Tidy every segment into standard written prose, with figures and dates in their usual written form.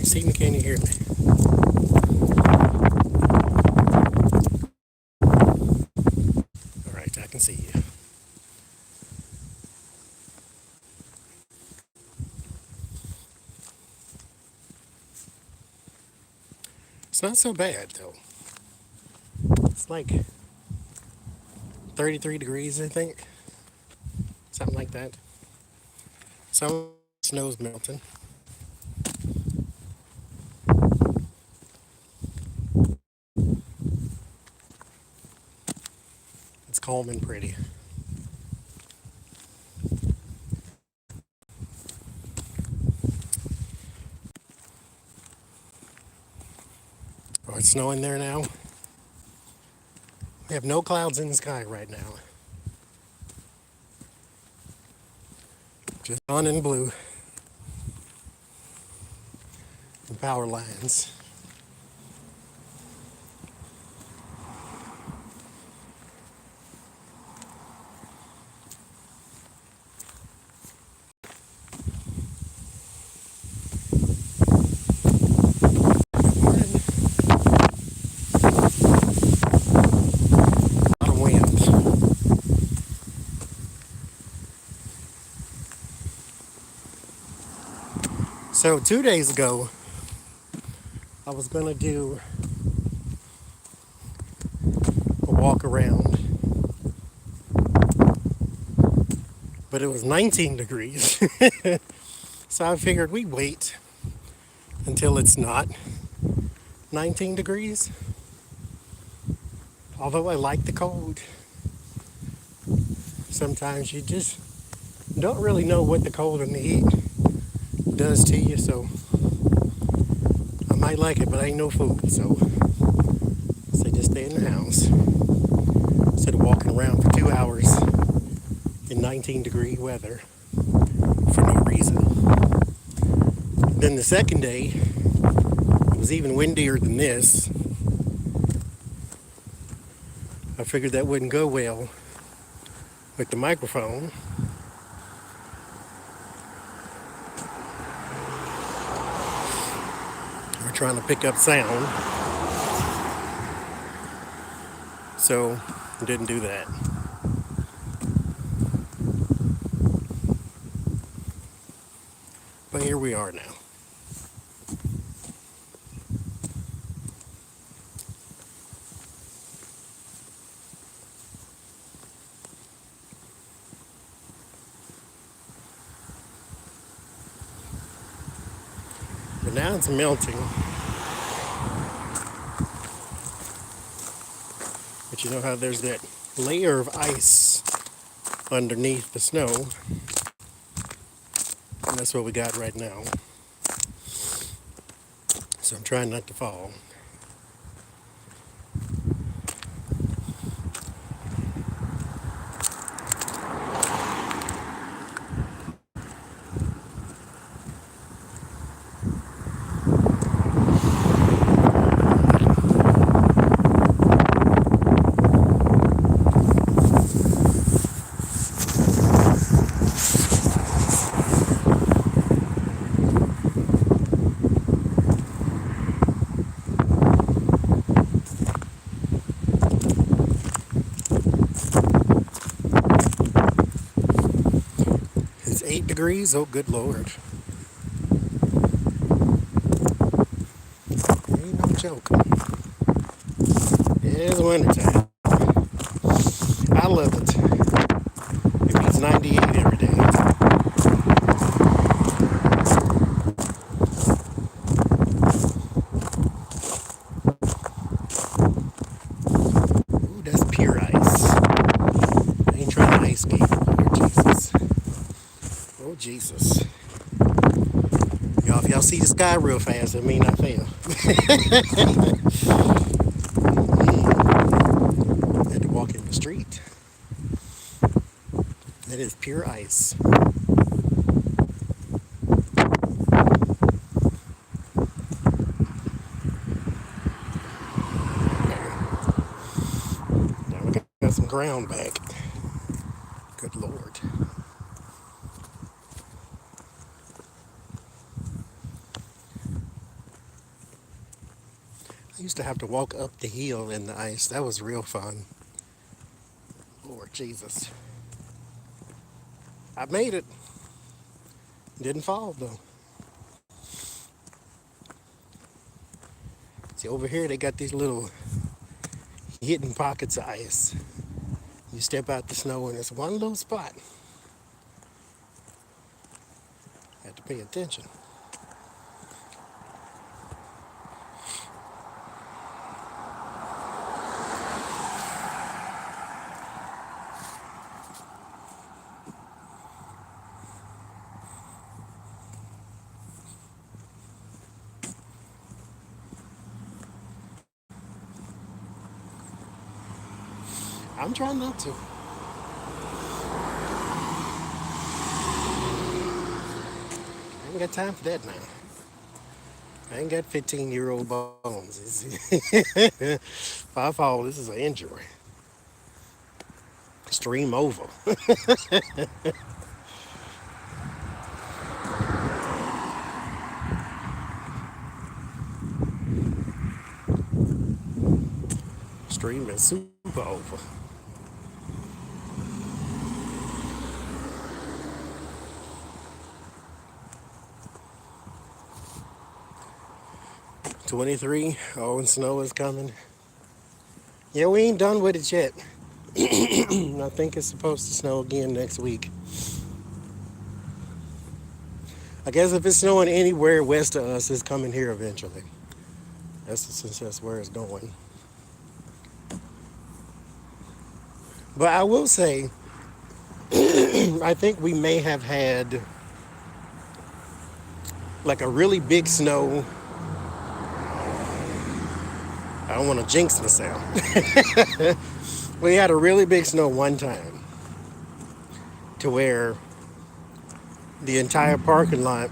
you see me? Can you hear me? All right, I can see you. It's not so bad though. It's like 33 degrees, I think. Something like that. Some snow's melting. It's calm and pretty. Oh, it's snowing there now. We have no clouds in the sky right now. Just sun and blue. And power lines. So 2 days ago, I was gonna do a walk around, but it was 19 degrees. So I figured we'd wait until it's not 19 degrees. Although I like the cold, sometimes you just don't really know what the cold and the heat does to you, so I might like it, but I ain't no fool, so just stay in the house instead of walking around for 2 hours in 19 degree weather for no reason. Then the second day, it was even windier than this. I figured that wouldn't go well with the microphone. We're trying to pick up sound. So I didn't do that. But here we are now. But now it's melting. But you know how there's that layer of ice underneath the snow? And that's what we got right now. So I'm trying not to fall. It's 8 degrees. Oh, good Lord. Ain't no joke. It's wintertime. I love it. It beats 98 every day. Ooh, that's pure ice. I ain't trying to ice skate. Lord Jesus. Oh, Jesus. Y'all, if y'all see the sky real fast, that mean I fail. Had to walk in the street. That is pure ice. Now we got some ground back. Good Lord. used to have to walk up the hill in the ice. That was real fun. Lord Jesus. I made it. Didn't fall though. See, over here they got these little hidden pockets of ice. You step out the snow and it's one little spot. You have to pay attention. I'm trying not to. I ain't got time for that now. I ain't got 15-year-old bones. If I fall, this is an injury. Stream over. Stream is super over. '23. Oh, and snow is coming. Yeah, we ain't done with it yet. I think it's supposed to snow again next week. I guess if it's snowing anywhere west of us, it's coming here eventually. That's where it's going. But I will say, I think we may have had like a really big snow. I don't want to jinx myself. We had a really big snow one time to where the entire parking lot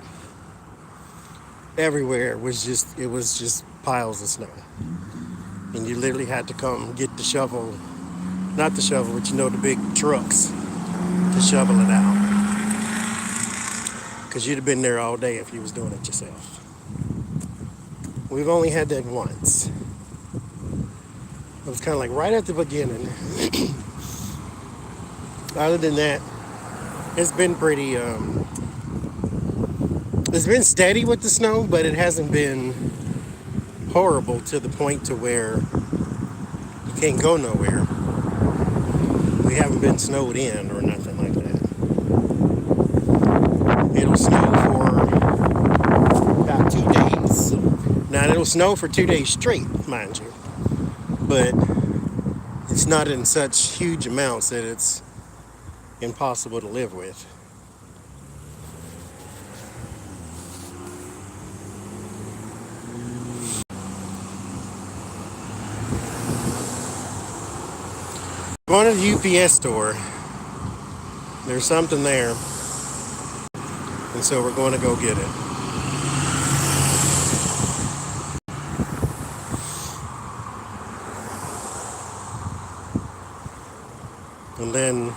everywhere it was just piles of snow. And you literally had to come get the shovel, not the shovel, but the big trucks to shovel it out. Because you'd have been there all day if you was doing it yourself. We've only had that once. It was kind of like right at the beginning. Other than that, it's been pretty, it's been steady with the snow, but it hasn't been horrible to the point to where you can't go nowhere. We haven't been snowed in or nothing like that. It'll snow for about 2 days. Now, it'll snow for 2 days straight, mind you. But it's not in such huge amounts that it's impossible to live with. Going to the UPS store. There's something there. And so we're going to go get it. And then,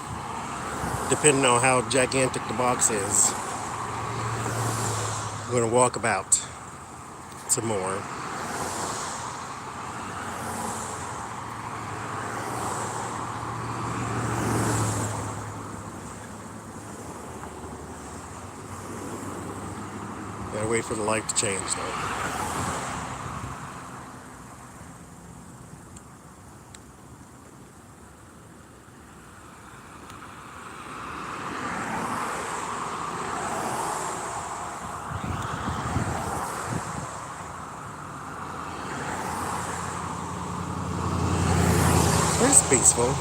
depending on how gigantic the box is, I'm going to walk about some more. Gotta wait for the light to change though. It's peaceful.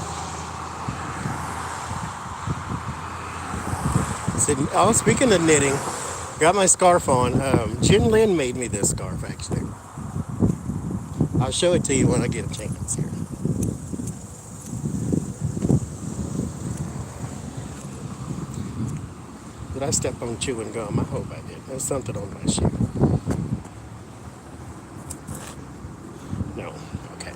Oh, speaking of knitting, got my scarf on. Jen Lynn made me this scarf, actually. I'll show it to you when I get a chance here. Did I step on chewing gum? I hope I did. There's something on my shoe. No. Okay.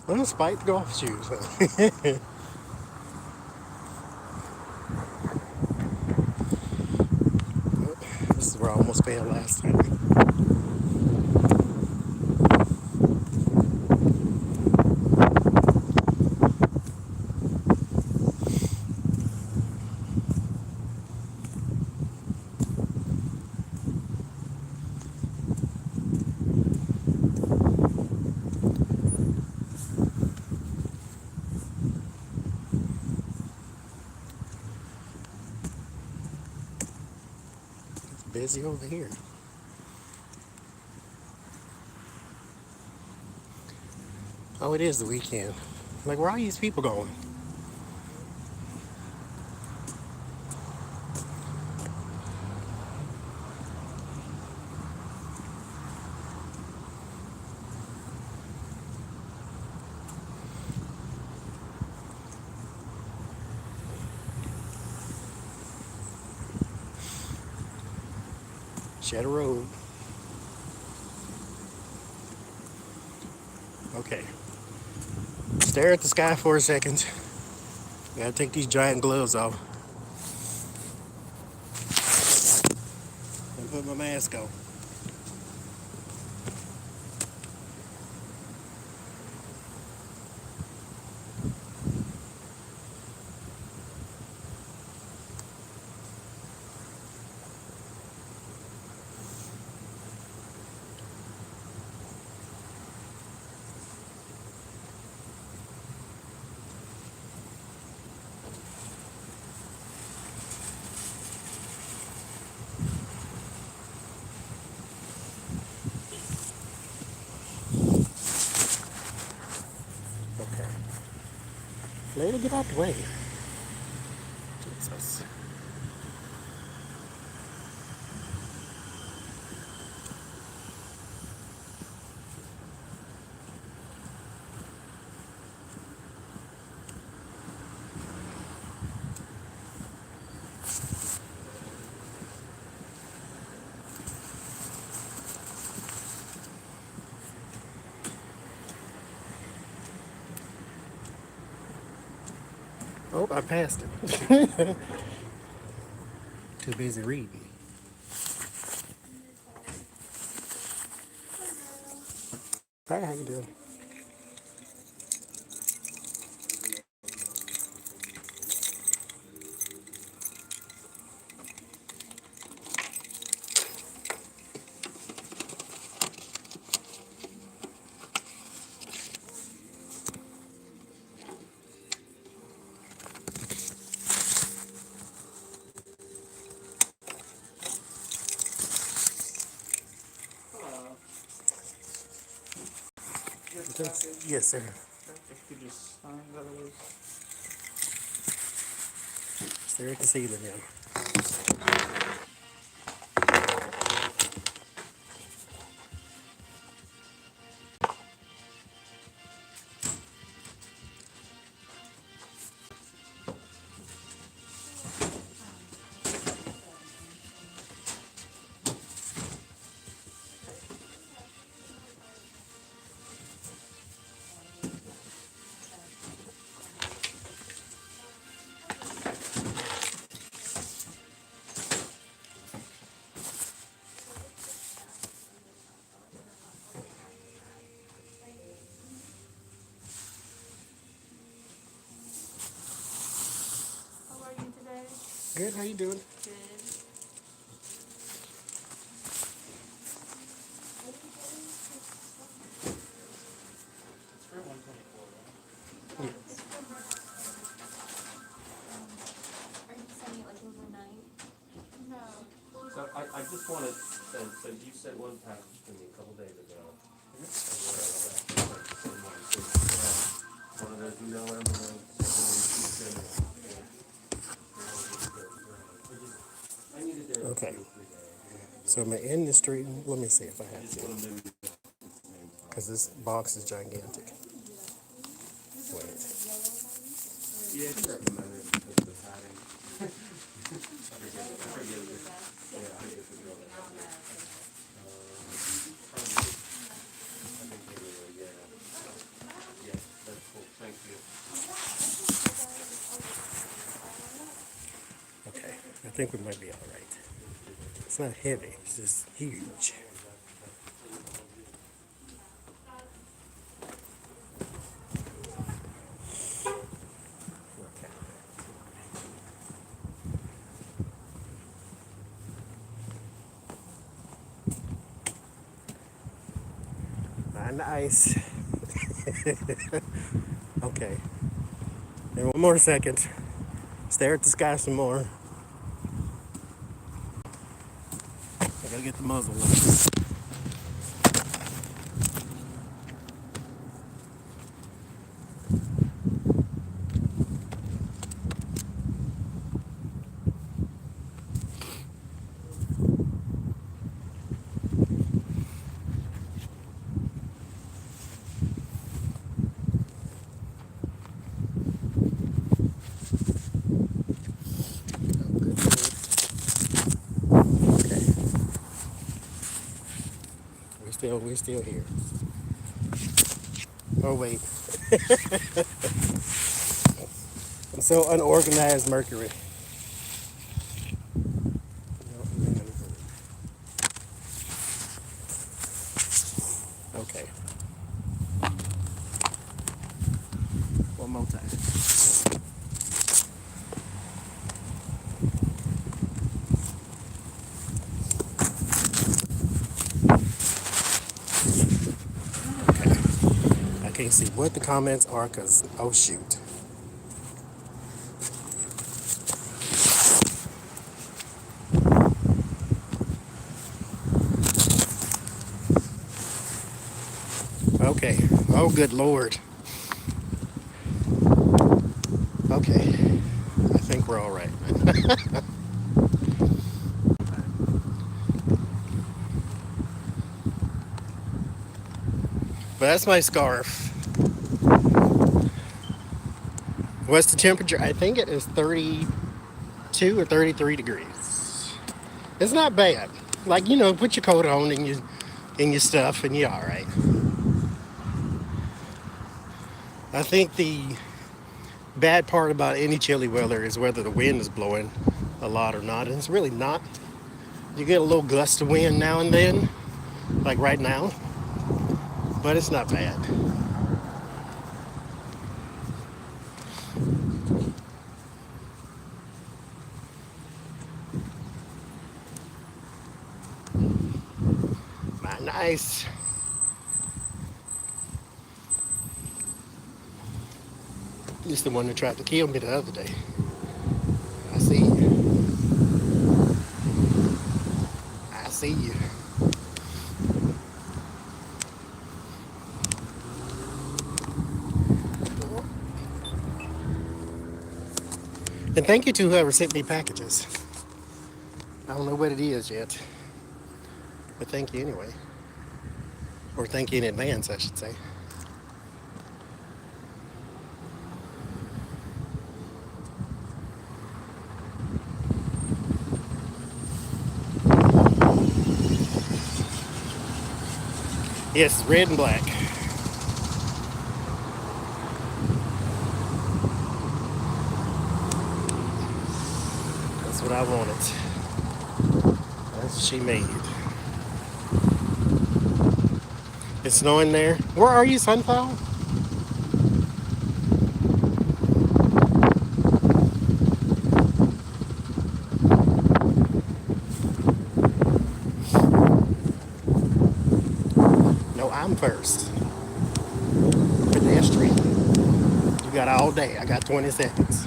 Well, spiked golf shoes, huh? This is is where I almost failed last time. It's busy over here. Oh, it is the weekend. Like, where are these people going? Shadow Road. Okay. Stare at the sky for a second. Gotta take these giant gloves off and put my mask on. Okay. Lady, get out the way. Jesus. Oh, I passed it. Too busy reading. Hi, how you doing? Yes, sir. If you just sign those. Stare at the ceiling now. How are you today? Good, how you doing? Good. It's for 124. Yes. Are you sending it like overnight? No. So I just wanted, so you sent one package to me a couple days ago. And where I was at, send one, so you have one of those email envelopes, and then you send it. I needed to. Okay. So am I in the street? Let me see if I have Just to. want to do. Because this box is gigantic. Wait. Yeah, I recommend it because of the padding. I forget it. Yeah, I forget the girl that has it. I think they will, yeah. Yeah, that's cool, thank you. Okay. I think we might be all right. It's not heavy, it's just huge. Nice. Okay. And one more second. Stare at the sky some more. I gotta get the muzzle on. Okay. We're still here. Oh wait. I'm so unorganized, Mercury. Okay. One more time. I can't see what the comments are because, oh shoot. Okay. Oh, good Lord. Okay. I think we're all right. But that's my scarf. What's the temperature? I think it is 32 or 33 degrees. It's not bad. Like, put your coat on and your stuff and you're all right. I think the bad part about any chilly weather is whether the wind is blowing a lot or not. And it's really not. You get a little gust of wind now and then, like right now, but it's not bad. Nice. He's the one that tried to kill me the other day. I see you. I see you. And thank you to whoever sent me packages. I don't know what it is yet, but thank you anyway. Or thank you in advance, I should say. Yes, red and black. That's what I wanted. That's what she made. It's snowing there. Where are you, Sunflower? No, I'm first. Pedestrian. You got all day. I got 20 seconds.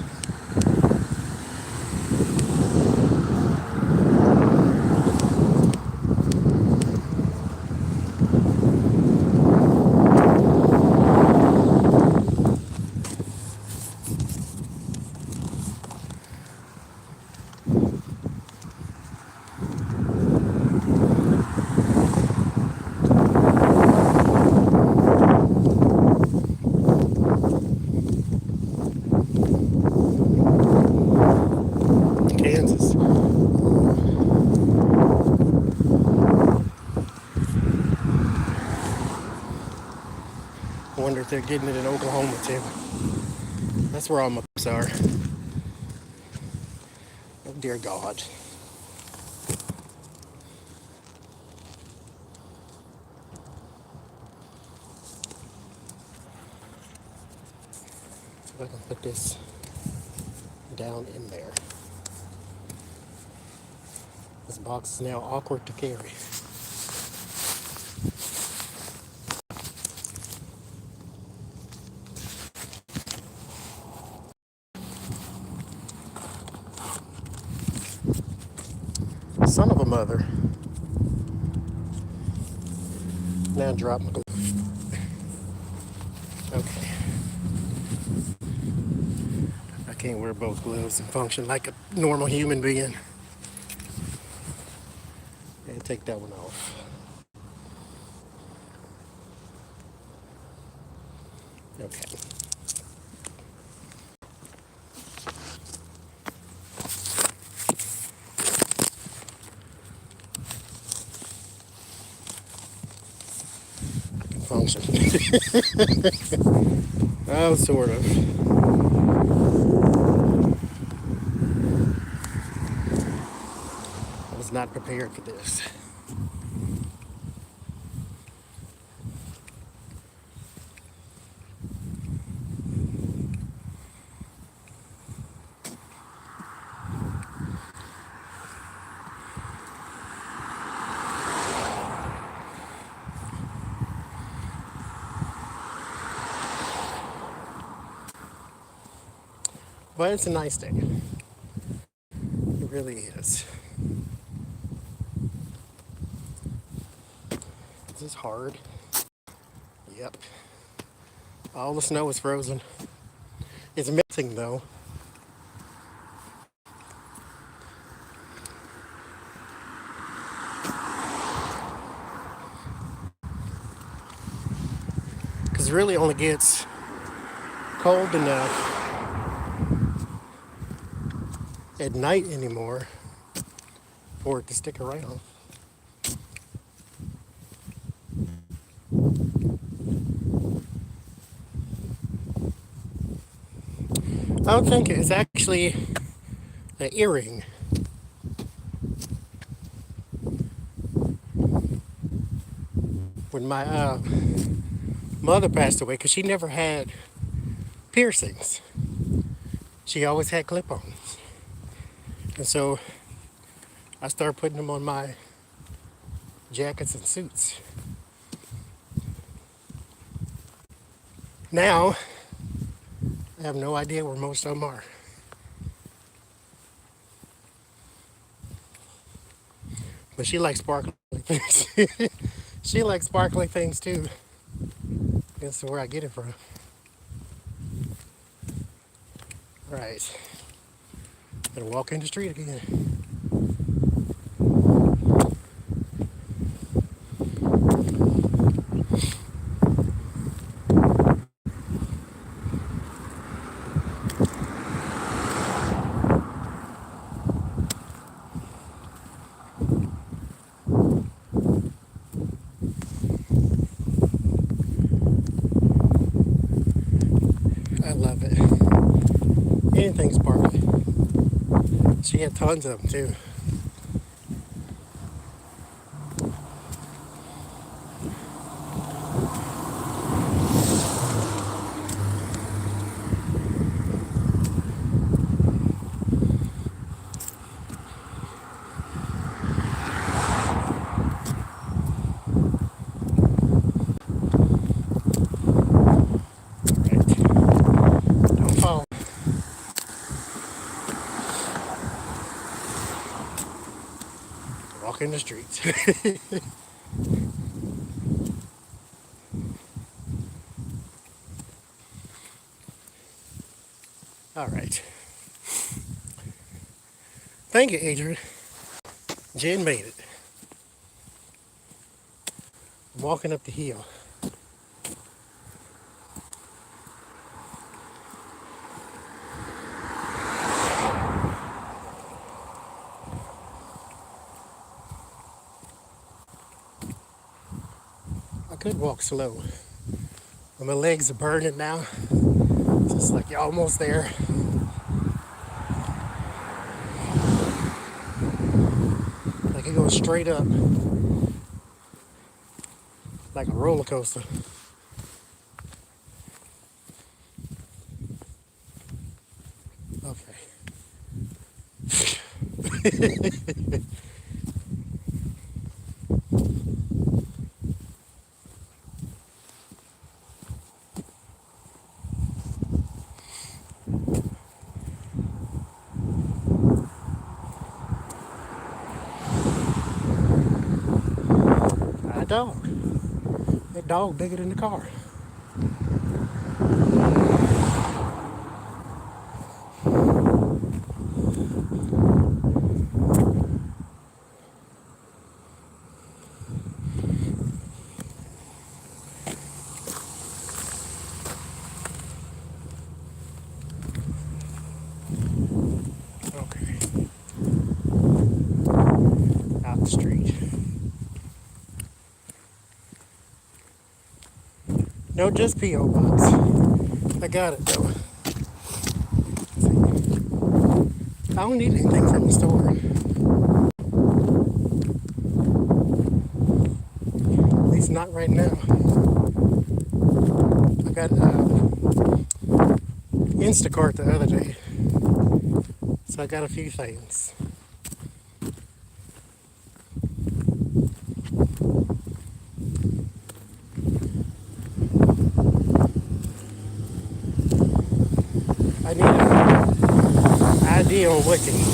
Kansas. I wonder if they're getting it in Oklahoma too. That's where all my books are. Oh dear God. So I can put this down in there. This box is now awkward to carry. Son of a mother. Now drop my glove. Okay. I can't wear both gloves and function like a normal human being. And take that one off. Okay. I can function. Oh, sort of. I was not prepared for this. But it's a nice day. It really is. Is this hard? Yep. All the snow is frozen. It's melting though. Because it really only gets cold enough at night anymore for it to stick around. I don't think it's actually an earring. When my mother passed away, because she never had piercings, she always had clip-ons. And so I started putting them on my jackets and suits. Now, I have no idea where most of them are. But she likes sparkly things. She likes sparkly things too. That's where I get it from. Right. Gonna walk in the street again. I love it. Anything sparkly. She had tons of them too. Right. Don't fall. Walk in the streets. All right. Thank you, Adrian. Jen made it. Walking up the hill. I could walk slow, but my legs are burning now. Just like you're almost there. Like it goes straight up, like a roller coaster. Okay. A dog. That dog bigger than the car. Okay. Out the street. No, just P.O. Box. I got it though. I don't need anything from the store. At least not right now. I got Instacart the other day. So I got a few things. I need an idea on what to eat.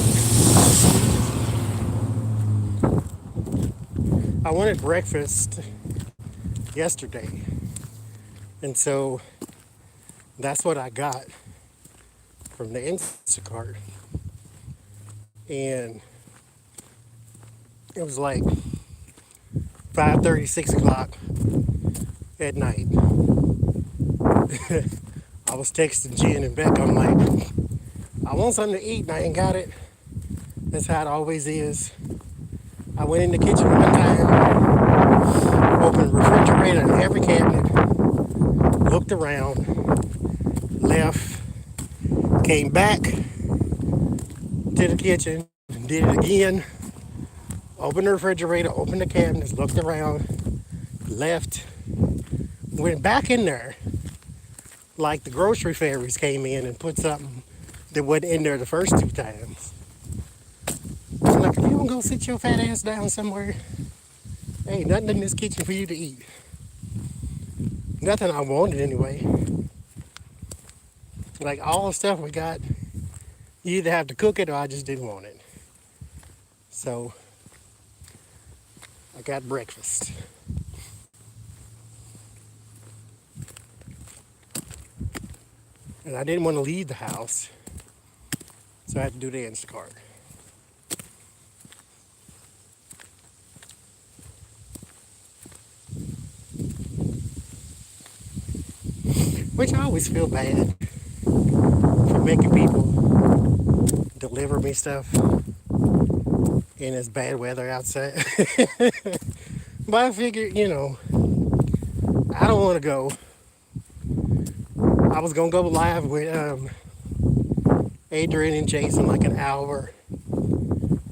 I wanted breakfast yesterday. And so that's what I got from the Instacart. And it was like 5:30, 6 o'clock at night. I was texting Jen and Beck. I'm like, I want something to eat and I ain't got it. That's how it always is. I went in the kitchen one time, opened the refrigerator and every cabinet, looked around, left, came back to the kitchen, did it again, opened the refrigerator, opened the cabinets, looked around, left, went back in there like the grocery fairies came in and put something that wasn't in there the first two times. I'm like, if you don't go sit your fat ass down somewhere, there ain't nothing in this kitchen for you to eat. Nothing I wanted anyway. Like all the stuff we got, you either have to cook it or I just didn't want it. So I got breakfast. And I didn't want to leave the house, so I had to do the Instacart. Which I always feel bad for making people deliver me stuff in this bad weather outside. But I figured, I don't want to go. I was going to go live with Adrian and Jason like an hour.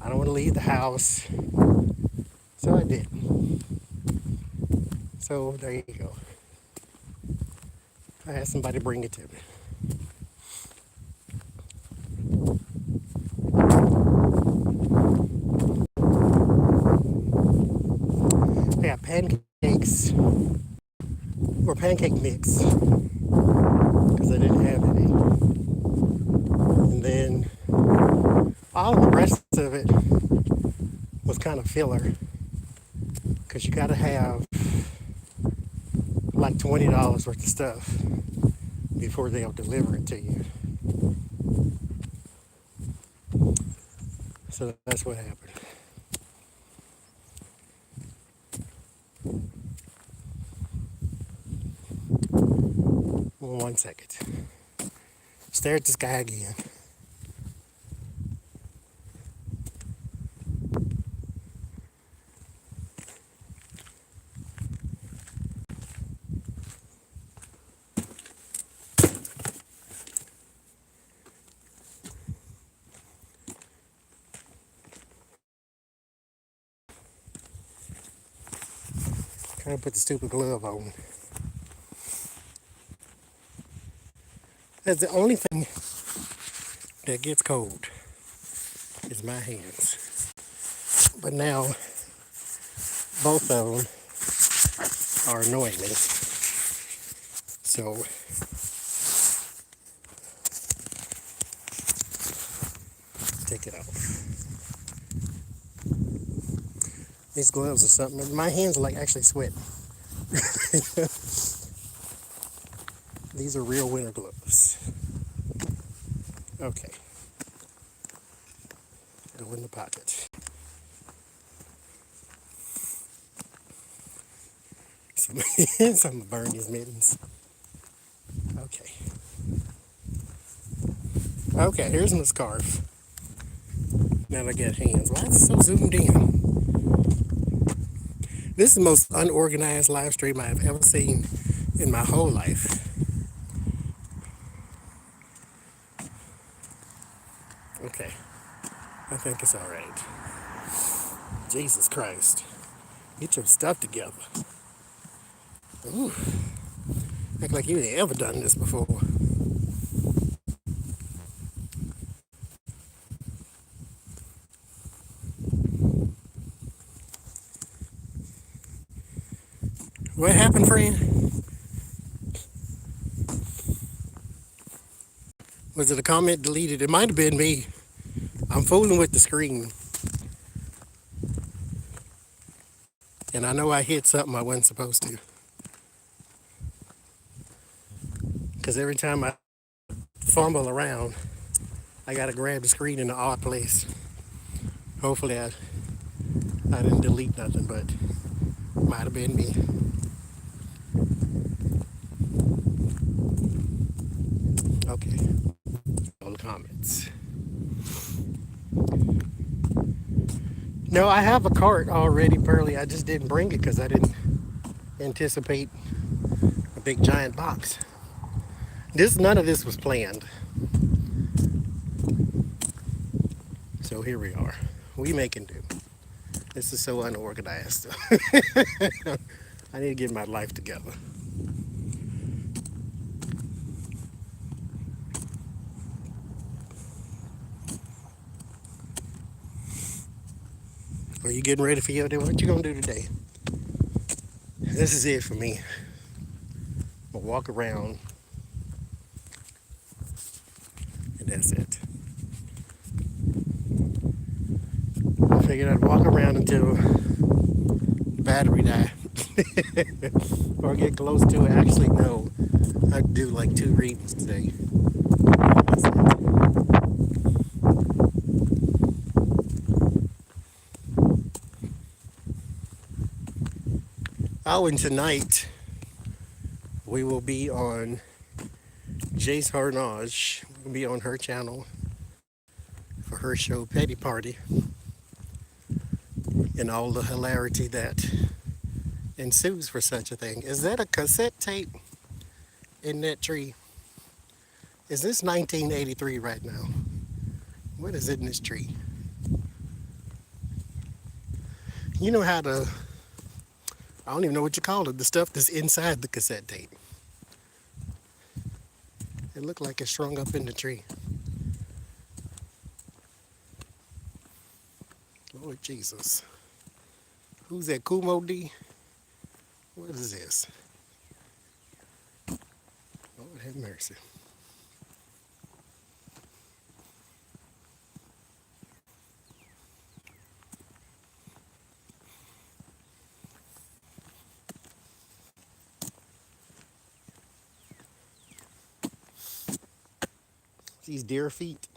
I don't want to leave the house. So I did. So there you go. I had somebody bring it to me. I got pancakes or pancake mix because I didn't have any. And then all the rest of it was kind of filler because you got to have like $20 worth of stuff before they'll deliver it to you. So that's what happened. One second. Stare at the sky again. Trying to put the stupid glove on. That's the only thing that gets cold is my hands. But now both of them are annoying me. So take it off. These gloves are something. My hands are like actually sweating. These are real winter gloves. Okay. Go in the pocket. Some burn these mittens. Okay. Okay, here's my scarf. Now that I got hands. Why is it so zoomed in? This is the most unorganized live stream I've ever seen in my whole life. Okay. I think it's all right. Jesus Christ. Get your stuff together. Ooh. Act like you ain't ever done this before. What happened, friend? Was it a comment deleted? It might have been me. I'm fooling with the screen. And I know I hit something I wasn't supposed to. Because every time I fumble around, I gotta grab the screen in the odd place. Hopefully I didn't delete nothing, but might have been me. Okay. All the comments. No, I have a cart already, Pearly. I just didn't bring it because I didn't anticipate a big giant box. None of this was planned. So here we are. We making do. This is so unorganized. I need to get my life together. Are you getting ready for your day? What you gonna do today? This is it for me. I'll walk around and that's it. I figured I'd walk around until the battery died. Or get close to it. Actually, no. I'd do like 2 readings today. Oh, and tonight we will be on Jace Harnage. We'll be on her channel for her show Petty Party. And all the hilarity that ensues for such a thing. Is that a cassette tape in that tree? Is this 1983 right now? What is it in this tree? You know how to, I don't even know what you call it, the stuff that's inside the cassette tape. It looked like it shrunk up in the tree. Lord Jesus. Who's that, Kumo D? What is this? Lord have mercy. These deer feet.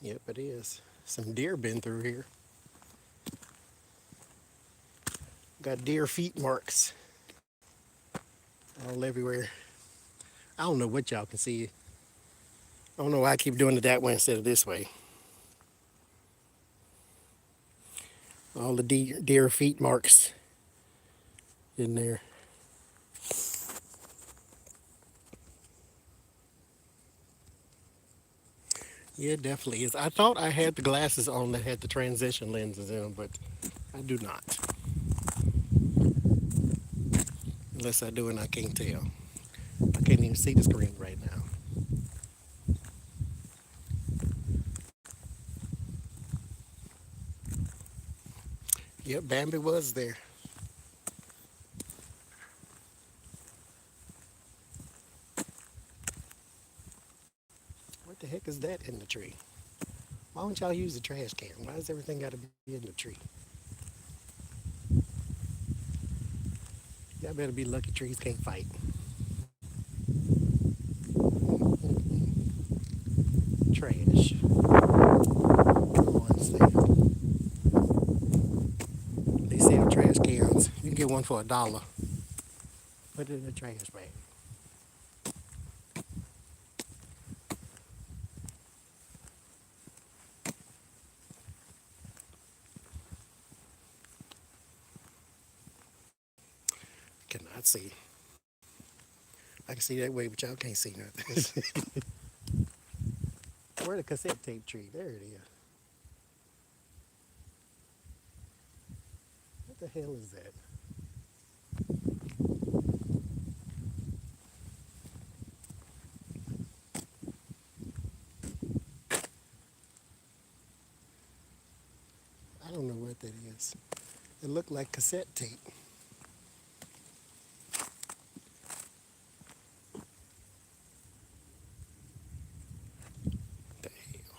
Yep, it is. Some deer been through here. Got deer feet marks all everywhere. I don't know what y'all can see. I don't know why I keep doing it that way instead of this way. All the deer feet marks in there. Yeah, it definitely is. I thought I had the glasses on that had the transition lenses in them, but I do not. Unless I do and I can't tell. I can't even see the screen right now. Yep, Bambi was there. What the heck is that in the tree? Why don't y'all use the trash can? Why does everything got to be in the tree? Y'all better be lucky trees can't fight. Trash. Come on, Sam. They sell trash cans. You can get one for $1. Put it in the trash bag. Cannot see. I can see that way, but y'all can't see nothing. Where the cassette tape tree? There it is. What the hell is that? I don't know what that is. It looked like cassette tape. The hell?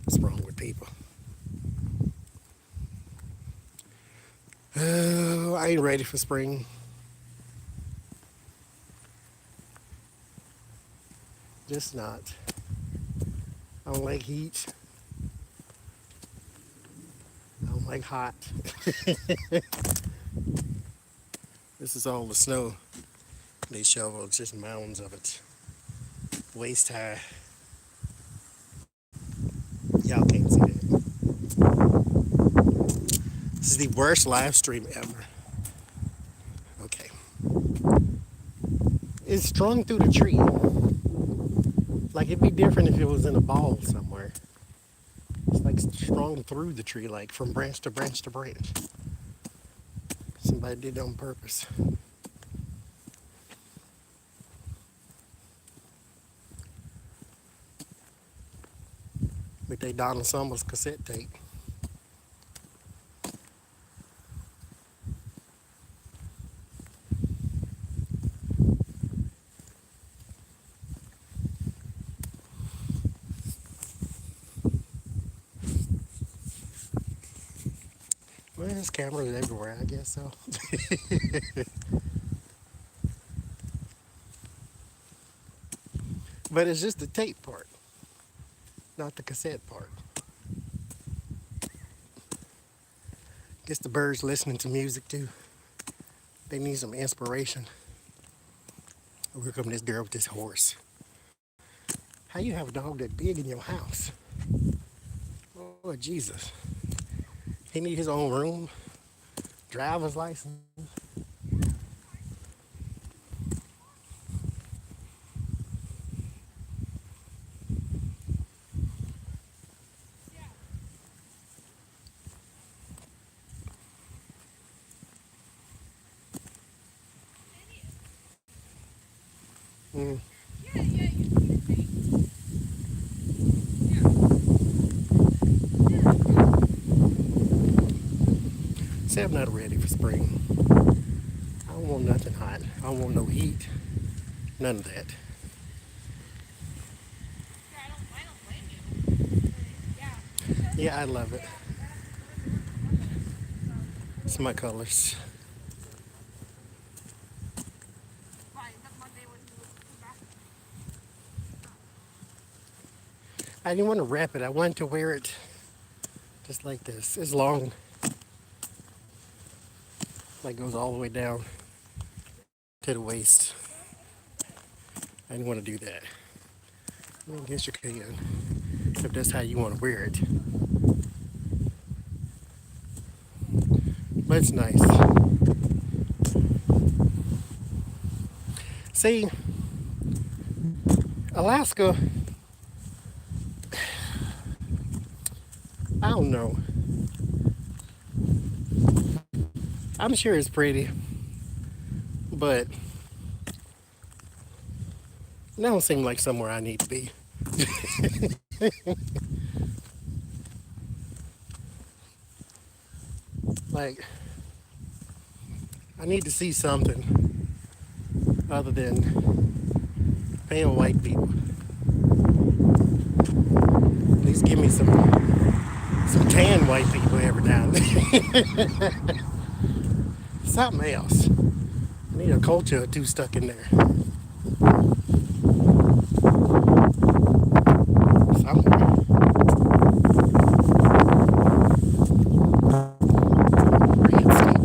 What's wrong with people? Oh, I ain't ready for spring. Just not. I don't like heat. I don't like hot. This is all the snow they shovel, just mounds of it. Waist high. Y'all can't see that. This is the worst live stream ever. Okay. It's strung through the tree. Like it'd be different if it was in a ball somewhere. It's like strung through the tree, like from branch to branch to branch. Somebody did it on purpose. With they Donald Summers cassette tape. Well, there's cameras everywhere, I guess so. But it's just the tape part, not the cassette part. Guess the birds listening to music too. They need some inspiration. Oh, here come this girl with this horse. How you have a dog that big in your house? Oh, Jesus. He need his own room, driver's license. Mm. Say I'm not ready for spring. I don't want nothing hot. I don't want no heat. None of that. Yeah, I love it. It's my colors. I didn't want to wrap it. I wanted to wear it just like this. It's long. Like goes all the way down to the waist. I didn't want to do that. Well, I guess you can, if that's how you want to wear it. But it's nice. See, Alaska, I don't know. I'm sure it's pretty, but it don't seem like somewhere I need to be. Like, I need to see something other than pale white people. At least give me some tan white people every now and then. Something else. I need a culture or two stuck in there. Somewhere. Red state.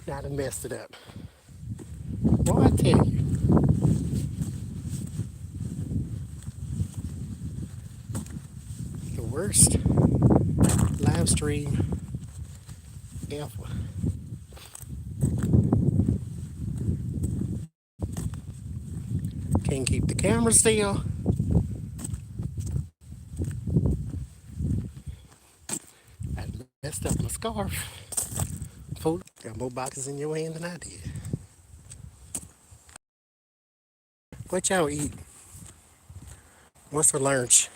Now I messed it up. Well, I tell you, the worst live stream ever. Can't keep the camera still. I messed up my scarf. Fool, got more boxes in your hand than I did. What y'all eat? What's for lunch?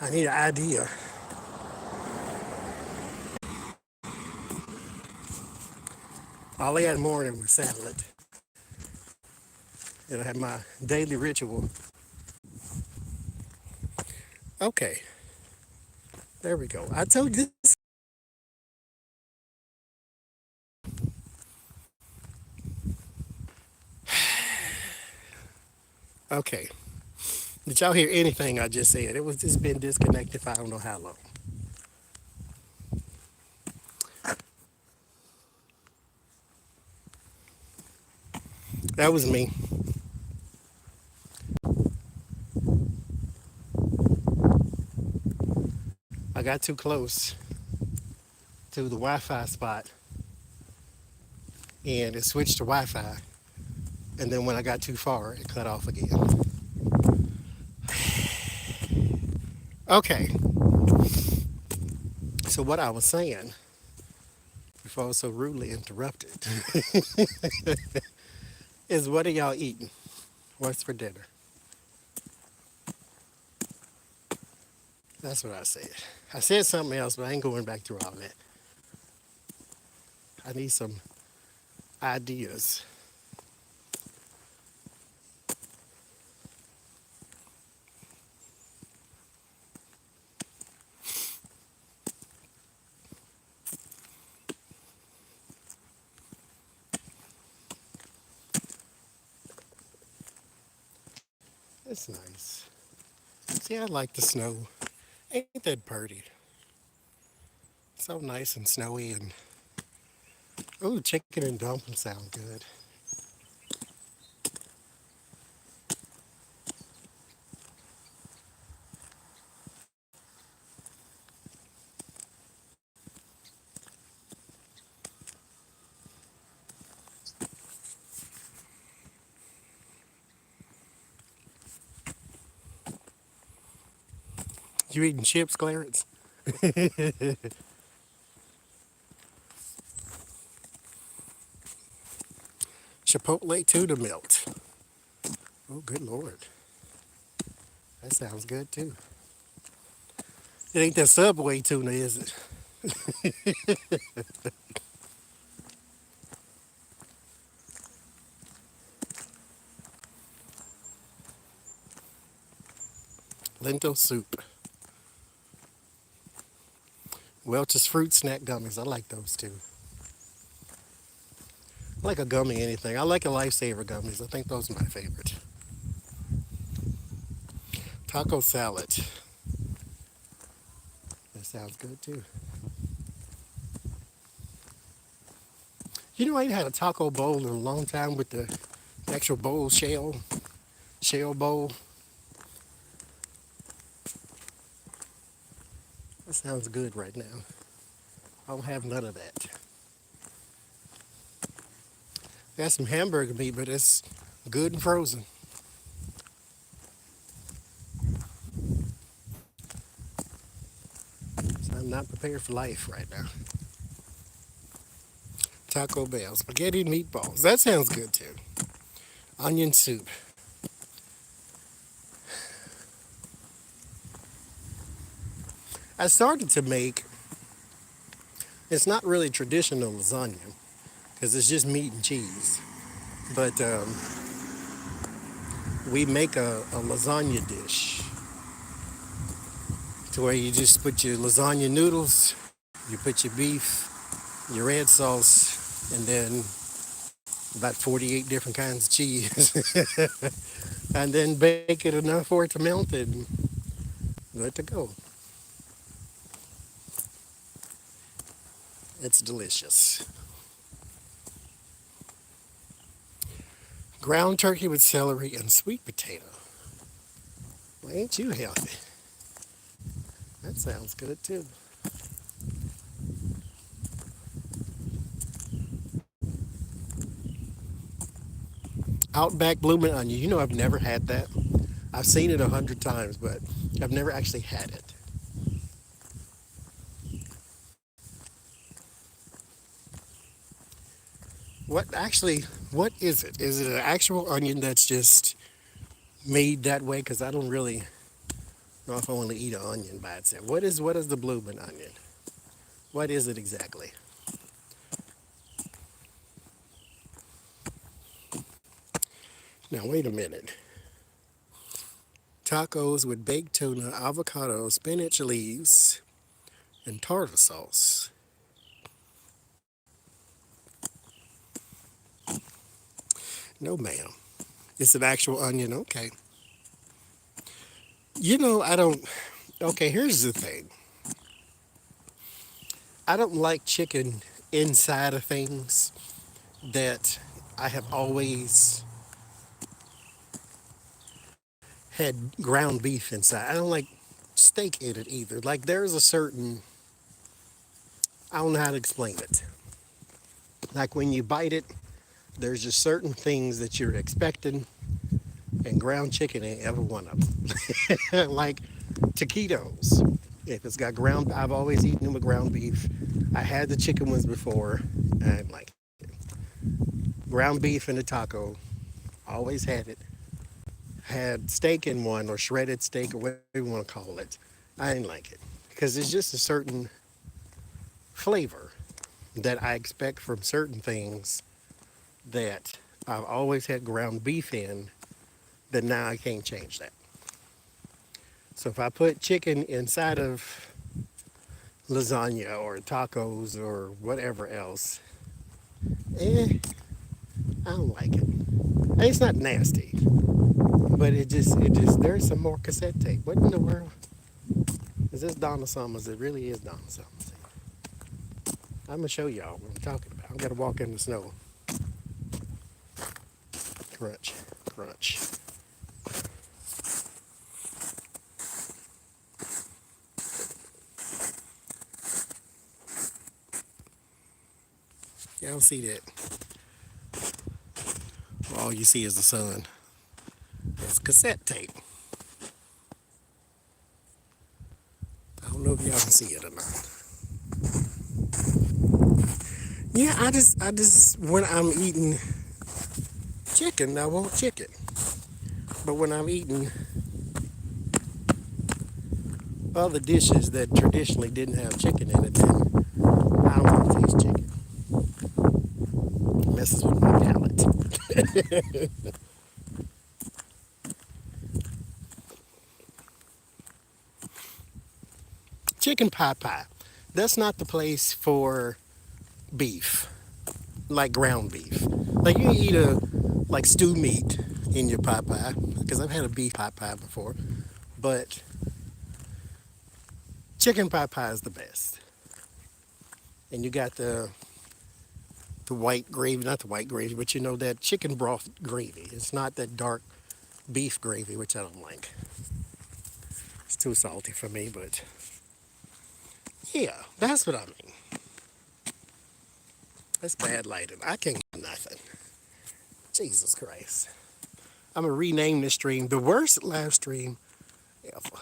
I need an idea. All I had in the morning was salad. And I had my daily ritual. Okay, there we go. I told you this. Okay. Did y'all hear anything I just said? It was just been disconnected for I don't know how long. That was me. I got too close to the Wi-Fi spot and it switched to Wi-Fi. And then when I got too far, it cut off again. Okay, so what I was saying before I was so rudely interrupted is what are y'all eating? What's for dinner? That's what I said. I said something else, but I ain't going back through all that. I need some ideas. It's nice. See, I like the snow. Ain't that pretty? So nice and snowy and oh, chicken and dumplings sound good. You eating chips, Clarence? Chipotle tuna melt. Oh, good Lord. That sounds good too. It ain't that Subway tuna, is it? Lentil soup. Welch's fruit snack gummies. I like those too. I like a gummy anything. I like a lifesaver gummies. I think those are my favorite. Taco salad. That sounds good too. You know, I ain't had a taco bowl in a long time with the actual bowl shell bowl. That sounds good right now. I don't have none of that. Got some hamburger meat, but it's good and frozen. So I'm not prepared for life right now. Taco Bell. Spaghetti and meatballs. That sounds good too. Onion soup. I started to make, it's not really traditional lasagna because it's just meat and cheese. But we make a lasagna dish to where you just put your lasagna noodles, you put your beef, your red sauce, and then about 48 different kinds of cheese. And then bake it enough for it to melt and good to go. It's delicious. Ground turkey with celery and sweet potato. Well, ain't you healthy? That sounds good too. Outback blooming onion. You know, I've never had that. I've seen it 100 times, but I've never actually had it. What is it? Is it an actual onion that's just made that way? Because I don't really know if I want to eat an onion by itself. What is the blooming onion? What is it exactly? Now, wait a minute. Tacos with baked tuna, avocado, spinach leaves, and tartar sauce. No, ma'am. It's an actual onion. Okay. You know, I don't. Okay, here's the thing. I don't like chicken inside of things that I have always had ground beef inside. I don't like steak in it either. Like, there's a certain. I don't know how to explain it. Like, when you bite it, there's just certain things that you're expecting, and ground chicken ain't ever one of them. Like taquitos. If it's got ground, I've always eaten them with ground beef. I had the chicken ones before, and like ground beef in a taco, always had it. Had steak in one, or shredded steak, or whatever you want to call it. I didn't like it because it's just a certain flavor that I expect from certain things that I've always had ground beef in, that now I can't change that. So if I put chicken inside of lasagna or tacos or whatever else, I don't like it. It's not nasty, but it just, there's some more cassette tape. What in the world? Is this Donna Summers? It really is Donna Summers. I'm gonna show y'all what I'm talking about. I gotta walk in the snow. Crunch, crunch. Y'all see that? All you see is the sun. It's cassette tape. I don't know if y'all can see it or not. Yeah, I just, when I'm eating chicken, I want chicken. But when I'm eating other dishes that traditionally didn't have chicken in it, then I don't want to taste chicken. It messes with my palate. Chicken pot pie. That's not the place for beef, like ground beef. Like, you can eat a like stew meat in your pot pie, because I've had a beef pot pie before, but chicken pot pie is the best. And you got the white gravy, not the white gravy, but you know, that chicken broth gravy. It's not that dark beef gravy, which I don't like. It's too salty for me, but yeah, that's what I mean. That's bad lighting. I can't do nothing. Jesus Christ. I'm going to rename this stream the worst live stream ever.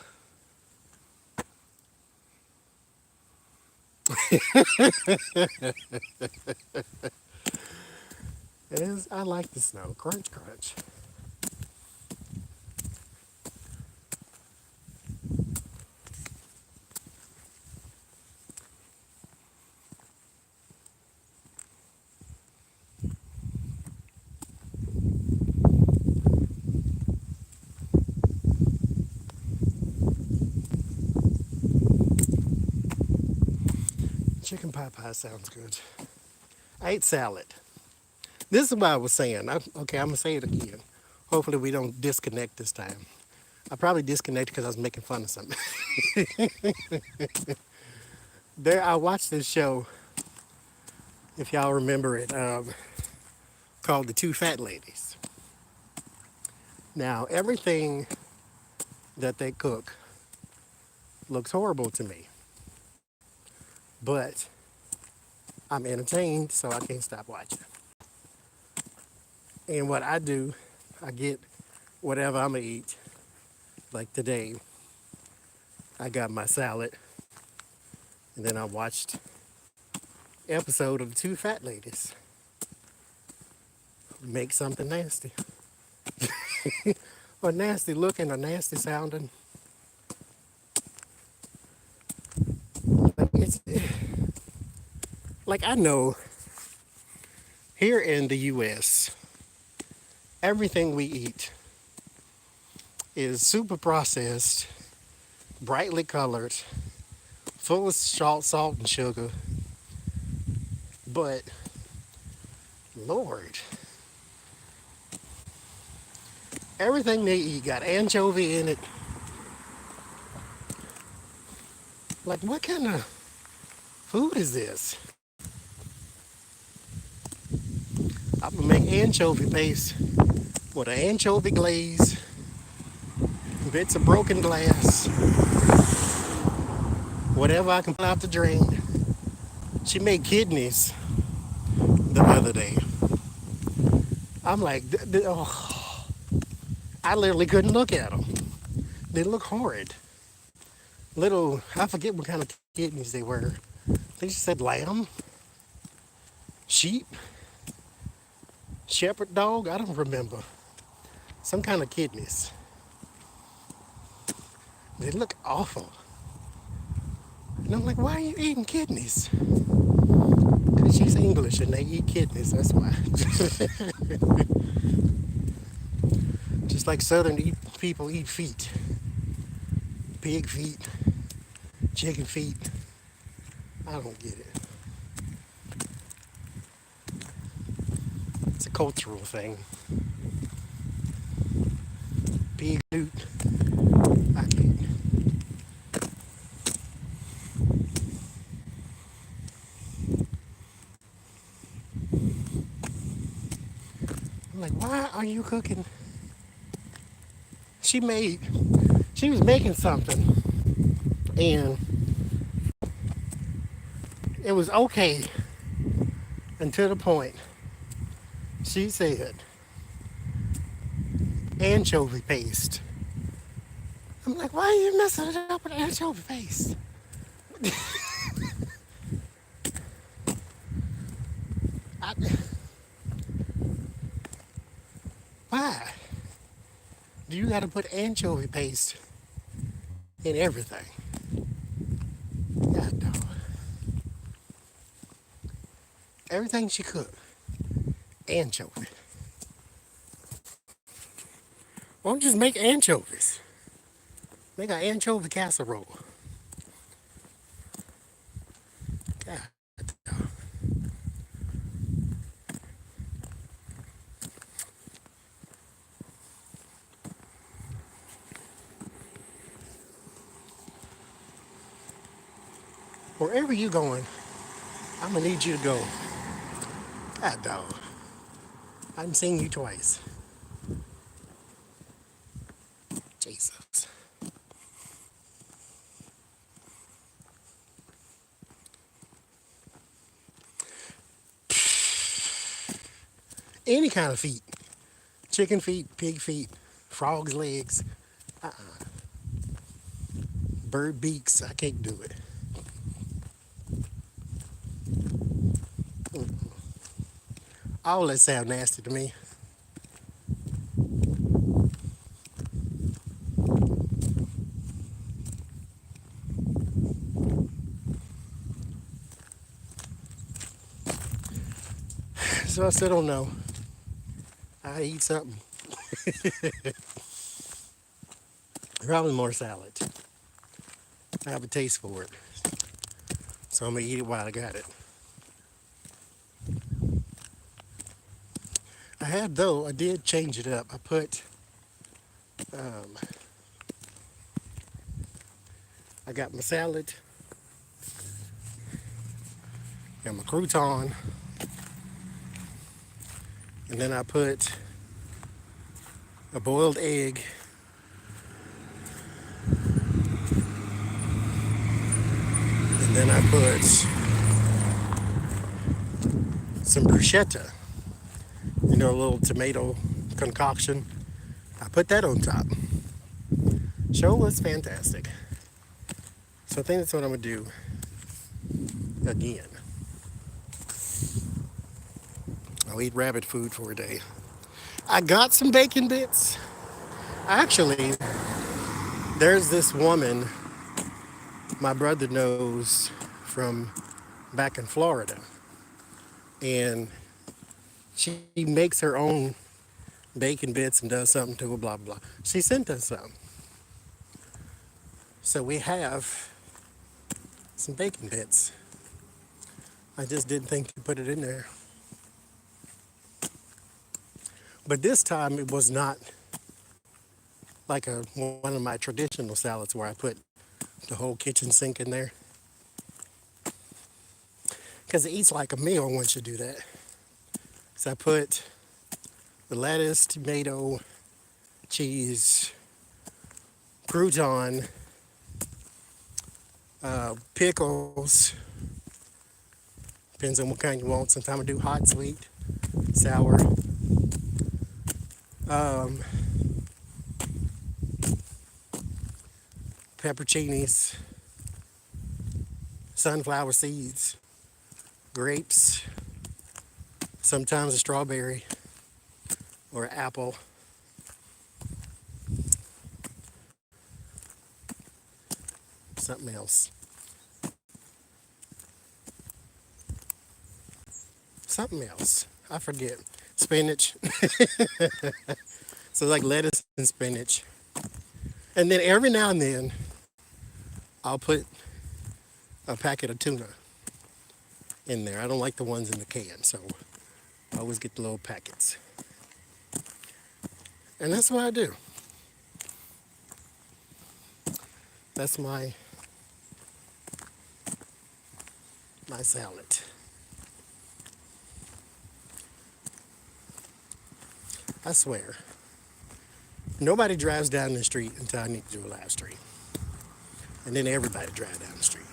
It is. I like the snow. Crunch, crunch. Chicken pot pie sounds good. I ate salad. This is what I was saying. Okay, I'm gonna say it again. Hopefully we don't disconnect this time. I probably disconnected because I was making fun of something. I watched this show, if y'all remember it, called The Two Fat Ladies. Now, everything that they cook looks horrible to me, but I'm entertained, so I can't stop watching. And what I do, I get whatever I'm gonna eat. Like today, I got my salad, and then I watched episode of The Two Fat Ladies make something nasty. Or nasty looking or nasty sounding. Like it's like I know here in the US, everything we eat is super processed, brightly colored, full of salt and sugar. But Lord, everything they eat got anchovy in it. Like, what kind of food is this? I'm gonna make anchovy paste with an anchovy glaze, bits of broken glass, whatever I can pull out the drain. She made kidneys the other day. I'm like, oh, I literally couldn't look at them. They look horrid. Little, I forget what kind of kidneys they were. They just said lamb, sheep, shepherd dog. I don't remember. Some kind of kidneys. They look awful. And I'm like, why are you eating kidneys? Because she's English and they eat kidneys, that's why. Just like people eat feet. Pig feet, chicken feet. I don't get it. It's a cultural thing. Pig feet, I can't. I'm like, why are you cooking? She was making something and it was okay until the point she said anchovy paste. I'm like, why are you messing it up with anchovy paste? I, why? Do you gotta put anchovy paste in everything? God dog. Everything she cooked, anchovy. Why don't you just make anchovies? Make an anchovy casserole. God dog. Wherever you going, I'm gonna need you to go. God dog. I haven't seen you twice. Jesus. Any kind of feet. Chicken feet, pig feet, frog's legs, bird beaks. I can't do it. All that sound nasty to me. So I still don't know. I eat something. Probably more salad. I have a taste for it. So I'm gonna eat it while I got it. I did change it up. I put, I got my salad and my crouton, and then I put a boiled egg, and then I put some bruschetta, you know, a little tomato concoction. I put that on top. Show was fantastic. So I think that's what I'm gonna do again. I'll eat rabbit food for a day. I got some bacon bits. Actually, there's this woman my brother knows from back in Florida. And she makes her own bacon bits and does something to it, blah, blah. She sent us some. So we have some bacon bits. I just didn't think to put it in there. But this time it was not like one of my traditional salads where I put the whole kitchen sink in there. Because it eats like a meal once you do that. So I put the lettuce, tomato, cheese, crouton, pickles. Depends on what kind you want. Sometimes I do hot, sweet, sour. Pepperoncinis, sunflower seeds, grapes, sometimes a strawberry or apple. Something else. Something else. I forget. Spinach. So like lettuce and spinach. And then every now and then, I'll put a packet of tuna in there. I don't like the ones in the can, so I always get the little packets. And that's what I do. That's my salad. I swear, nobody drives down the street until I need to do a live stream. And then everybody drives down the street.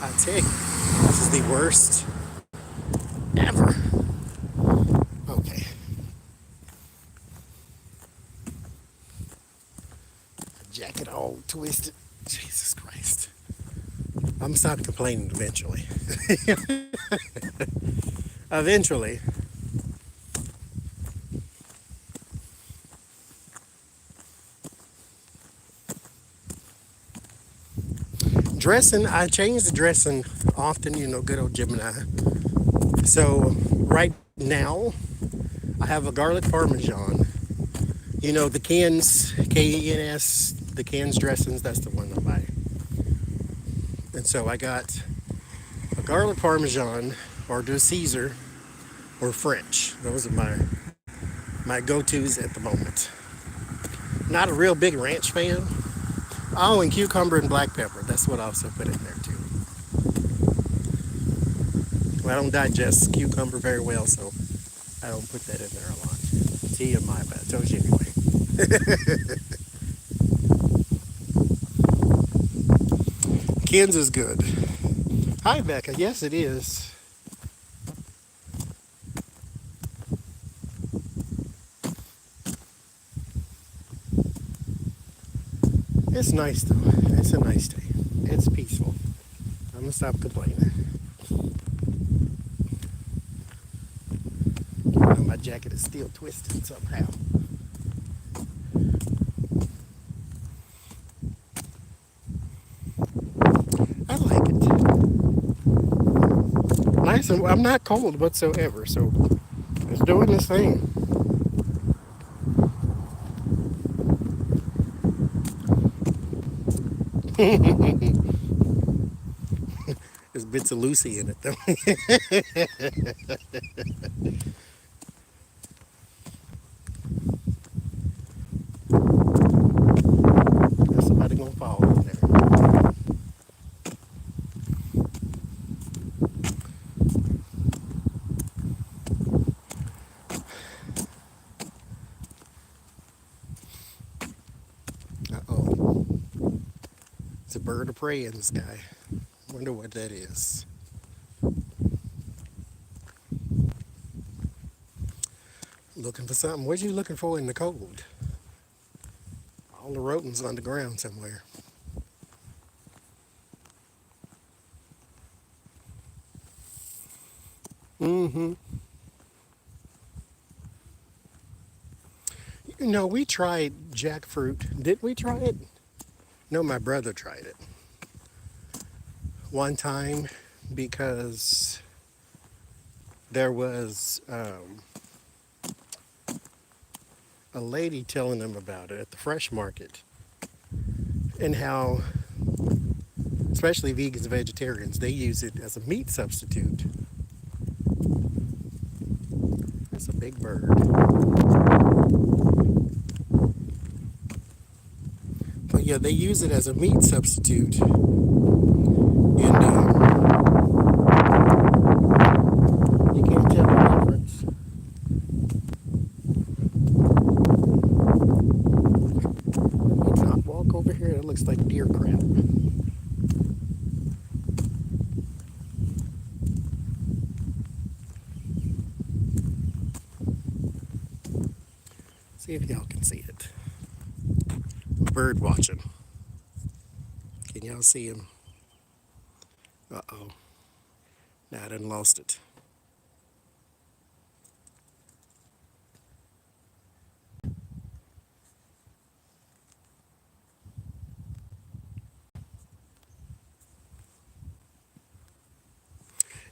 I tell you, this is the worst ever. Okay. Jacket all twisted. Jesus Christ. I'm gonna stop complaining eventually. Eventually. Dressing, I change the dressing often, you know, good old Gemini. So right now, I have a garlic parmesan. You know, the cans, K-E-N-S, the cans dressings, that's the one I buy. And so I got a garlic parmesan, or do Caesar, or French. Those are my go-tos at the moment. Not a real big ranch fan. Oh, and cucumber and black pepper. That's what I also put in there too. Well, I don't digest cucumber very well, so I don't put that in there a lot. TMI, but I told you anyway. Ken's is good. Hi, Becca. Yes, it is. It's nice though. It's a nice day. It's peaceful. I'm gonna stop complaining. My jacket is still twisted somehow. I like it. Nice, and I'm not cold whatsoever, so it's doing this thing. There's bits of Lucy in it though. There's somebody gonna fall in there. Uh-oh. It's a bird of prey in the sky. Wonder what that is. Looking for something. What you looking for in the cold? All the rodents on the ground somewhere. Mm-hmm. You know, we tried jackfruit. Did we try it? No, my brother tried it one time because there was a lady telling them about it at the fresh market and how, especially vegans and vegetarians, they use it as a meat substitute. That's a big bird. But yeah, they use it as a meat substitute. And you can't tell the difference. You not walk over here, it looks like deer crap. See if y'all can see it. Bird watching. Can y'all see him? Uh-oh. Now I done lost it.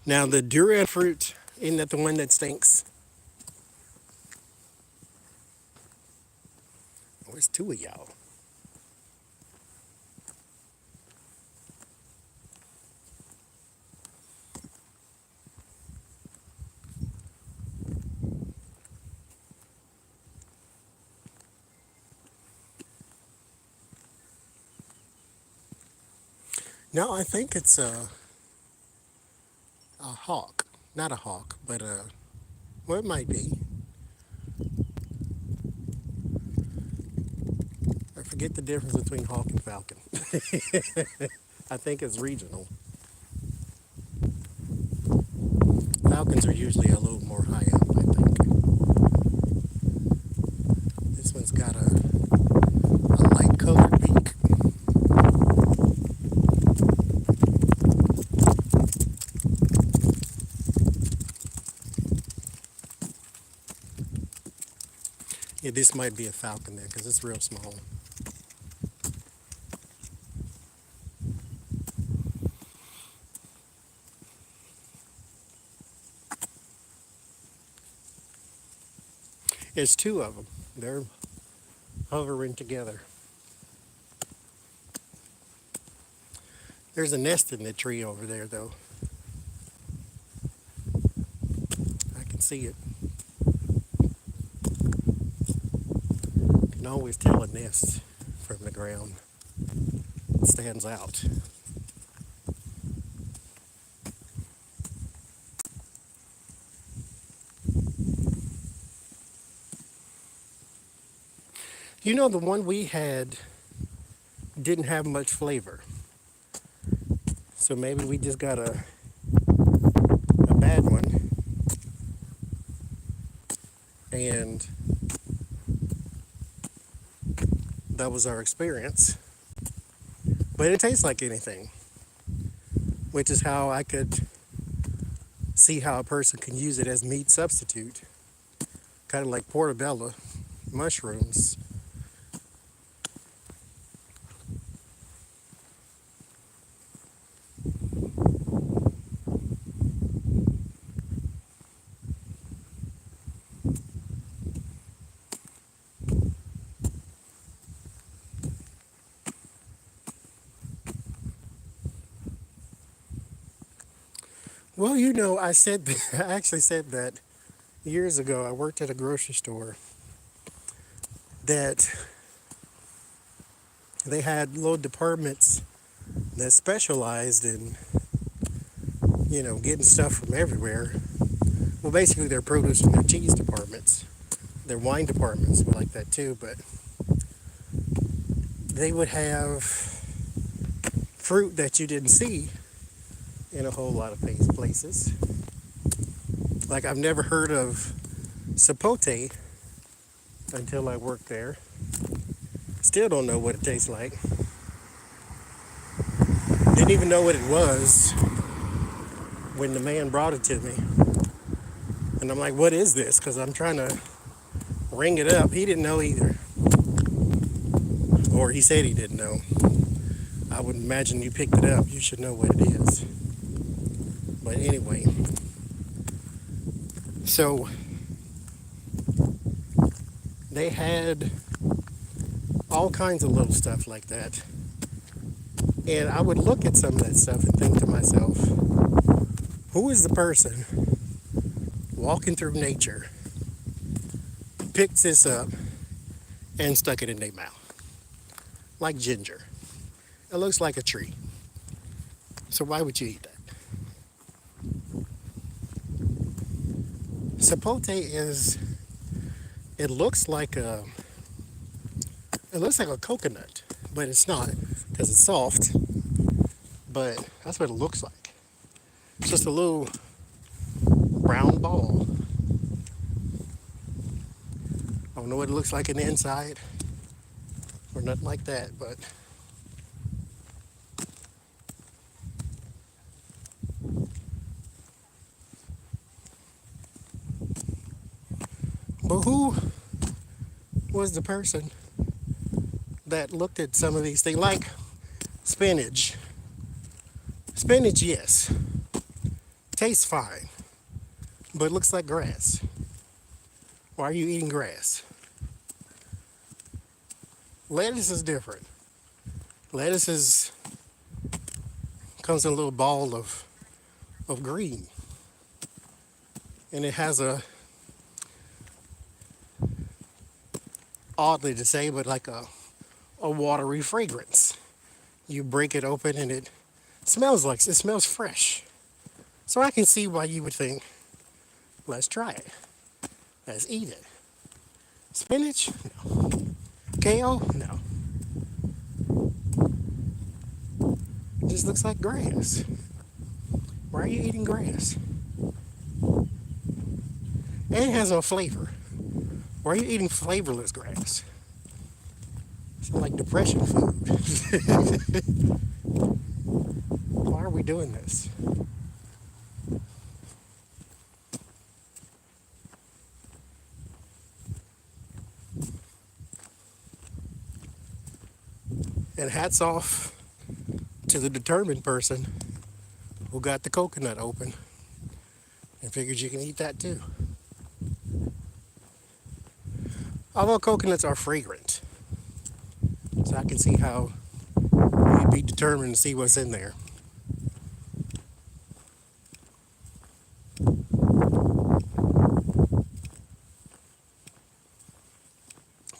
Now the durian fruit, isn't that the one that stinks? Oh, there's two of y'all. No, I think it's a hawk. Not a hawk, but well, it might be. I forget the difference between hawk and falcon. I think it's regional. Falcons are usually a little more high up, I think. This one's got a light colored beak. Yeah, this might be a falcon there because it's real small. There's two of them. They're hovering together. There's a nest in the tree over there, though. I can see it. You can always tell a nest from the ground. It stands out. You know, the one we had didn't have much flavor. So maybe we just got a bad one. And that was our experience. But it tastes like anything, which is how I could see how a person can use it as meat substitute. kind of like portobello mushrooms. Well, you know, I said I actually said that years ago. I worked at a grocery store that they had little departments that specialized in, you know, getting stuff from everywhere. Well, basically, their produce and their cheese departments, their wine departments were like that too. But they would have fruit that you didn't see in a whole lot of places. Like I've never heard of sapote until I worked there. Still don't know what it tastes like. Didn't even know what it was when the man brought it to me. And I'm like, what is this? Because I'm trying to ring it up. He didn't know either. Or he said he didn't know. I would imagine you picked it up. You should know what it is. But anyway, so they had all kinds of little stuff like that. And I would look at some of that stuff and think to myself, who is the person walking through nature, picked this up and stuck it in their mouth? Like ginger. It looks like a tree. So why would you eat that? Sapote is, it looks like a coconut, but it's not because it's soft. But that's what it looks like. It's just a little brown ball. I don't know what it looks like in the inside or nothing like that, but who was the person that looked at some of these things? Like spinach. Spinach, yes. Tastes fine. But it looks like grass. Why are you eating grass? Lettuce is different. Lettuce comes in a little ball of green. And it has a, oddly to say, but like a watery fragrance. You break it open and it smells fresh. So I can see why you would think, let's try it. Let's eat it. Spinach? No. Kale? No. It just looks like grass. Why are you eating grass? And it has no flavor. Why are you eating flavorless grass? It's like depression food. Why are we doing this? And hats off to the determined person who got the coconut open and figured you can eat that too. Although coconuts are fragrant, so I can see how you'd be determined to see what's in there.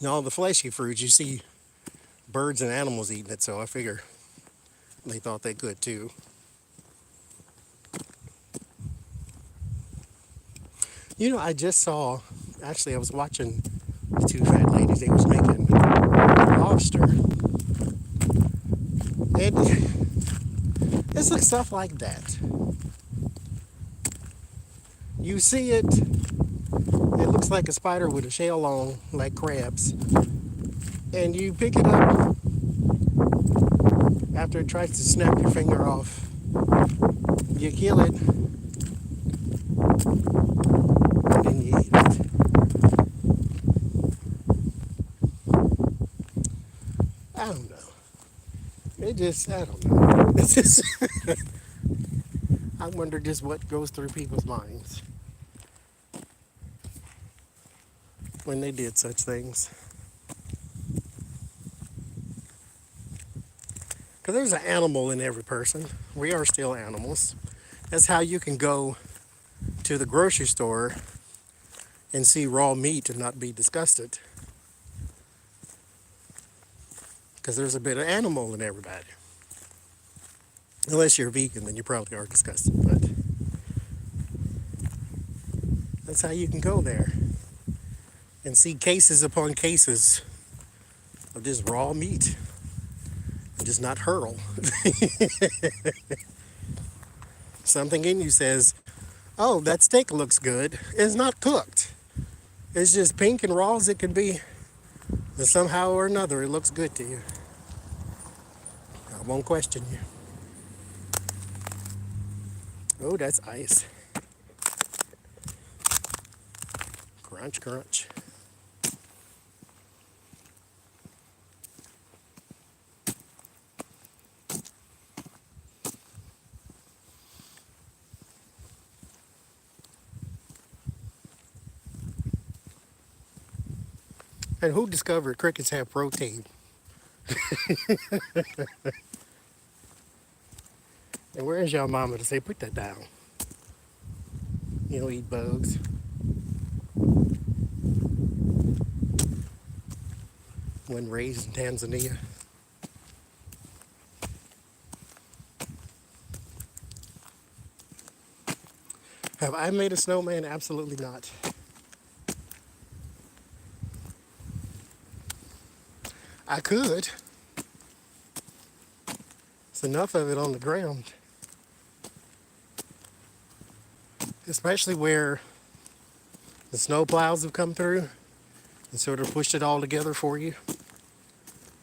Now, all the fleshy fruits, you see birds and animals eating it, so I figure they thought they could too. You know, I just saw, actually I was watching the two fat ladies, they was making lobster. And it's like stuff like that. You see it, it looks like a spider with a shell on, like crabs. And you pick it up after it tries to snap your finger off. You kill it, and then you eat it. It just, I don't know. It's just, I wonder just what goes through people's minds when they did such things. Because there's an animal in every person. We are still animals. That's how you can go to the grocery store and see raw meat and not be disgusted. Because there's a bit of animal in everybody. Unless you're a vegan, then you probably are disgusted. But that's how you can go there and see cases upon cases of just raw meat and just not hurl. Something in you says, oh, that steak looks good. It's not cooked. It's just pink and raw as it can be. And somehow or another, it looks good to you. I won't question you. Oh, that's ice. Crunch, crunch. And who discovered crickets have protein? And where's your mama to say, put that down? You don't eat bugs. When raised in Tanzania. Have I made a snowman? Absolutely not. I could. There's enough of it on the ground. Especially where the snow plows have come through and sort of pushed it all together for you.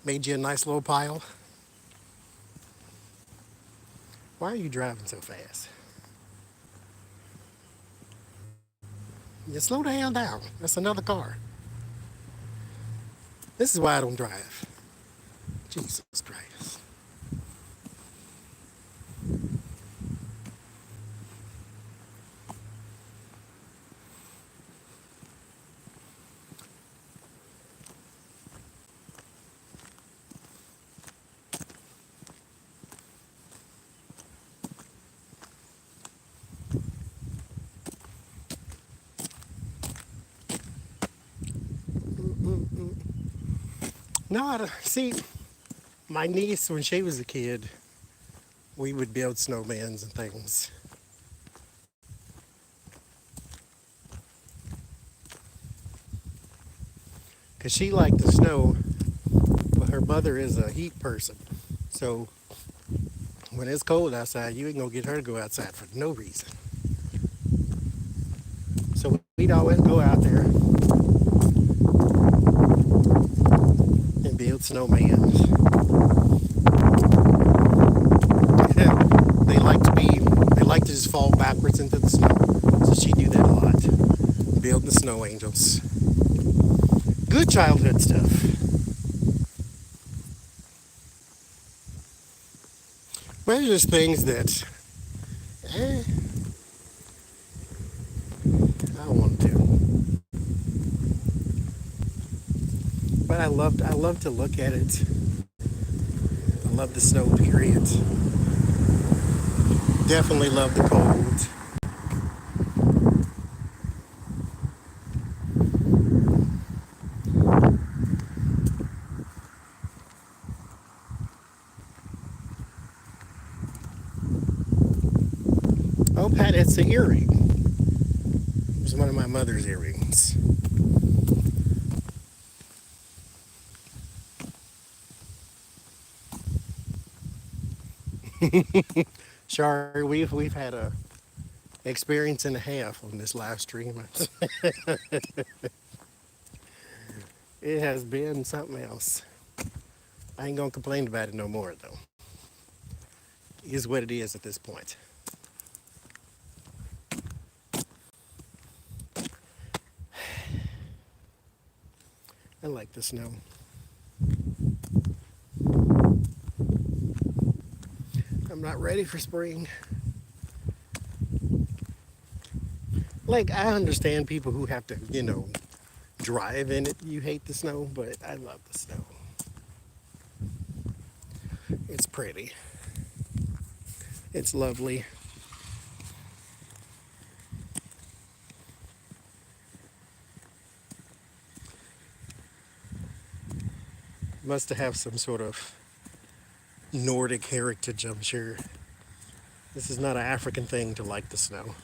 Made you a nice little pile. Why are you driving so fast? You slow the hell down. That's another car. This is why I don't drive. Jesus Christ. No, I don't, see, my niece, when she was a kid, we would build snowmans and things. Because she liked the snow, but her mother is a heat person. So when it's cold outside, you ain't gonna get her to go outside for no reason. So we'd always go out there and build snowmans. They like to just fall backwards into the snow. So she'd do that a lot. Build the snow angels. Good childhood stuff. Well, there's just things that I don't want to do. But I love to look at it. I love the snow period. Definitely love the cold. Oh, Pat, it's an earring. It was one of my mother's earrings. Sorry, we've had a experience and a half on this live stream. It has been something else. I ain't gonna complain about it no more though. It is what it is at this point. I like the snow. I'm not ready for spring. Like, I understand people who have to, drive in it. You hate the snow, but I love the snow. It's pretty. It's lovely. Must have some sort of Nordic heritage, I'm sure. This is not an African thing to like the snow.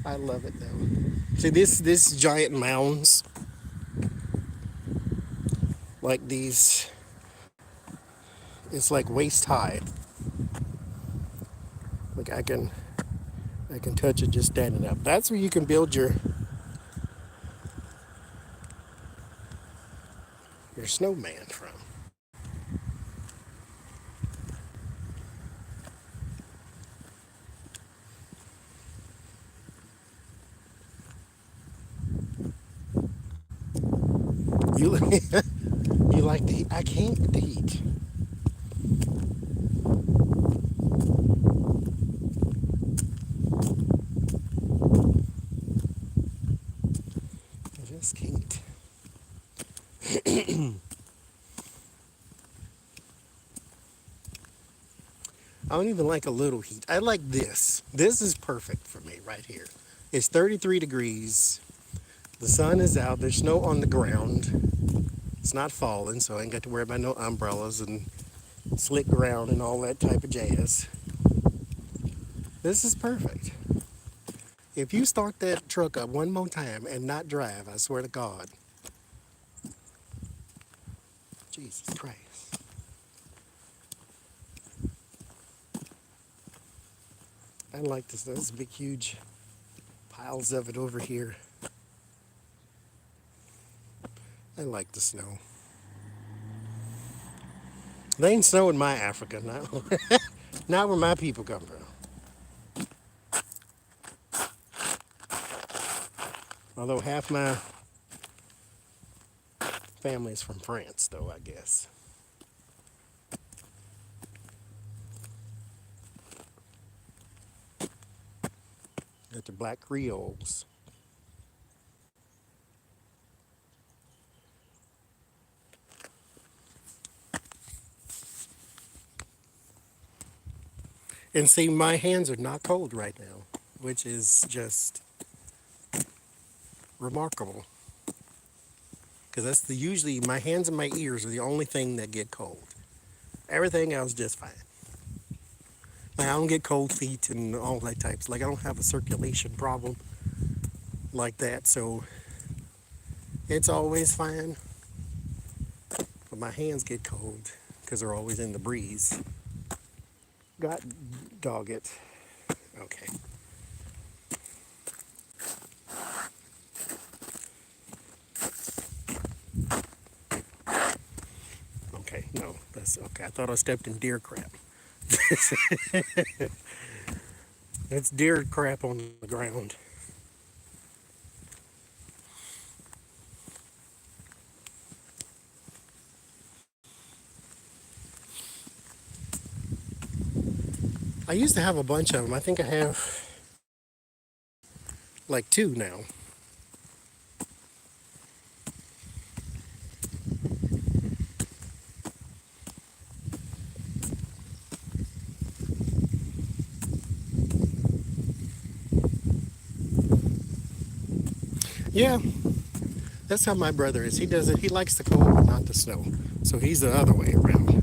I love it though. See this giant mounds, like these, it's like waist high. Like I can touch it just standing up. That's where you can build your snowman from. You you like the heat? I can't with the heat. I just can't. I don't even like a little heat. I like this. This is perfect for me right here. It's 33 degrees. The sun is out. There's snow on the ground. It's not falling, so I ain't got to worry about no umbrellas and slick ground and all that type of jazz. This is perfect. If you start that truck up one more time and not drive, I swear to God. Jesus Christ. I like this. There's big, huge piles of it over here. I like the snow. They ain't snow in my Africa, not, not where my people come from. Although half my family is from France, though, I guess. Got the black Creoles. And see, my hands are not cold right now, which is just remarkable. Because that's usually my hands and my ears are the only thing that get cold. Everything else just fine. Like, I don't get cold feet and all that types. Like, I don't have a circulation problem like that, so it's always fine. But my hands get cold because they're always in the breeze. God dog it. Okay. Okay, no, that's okay. I thought I stepped in deer crap. It's deer crap on the ground. I used to have a bunch of them. I think I have like two now. Yeah, that's how my brother is. He does it. He likes the cold, but not the snow. So he's the other way around.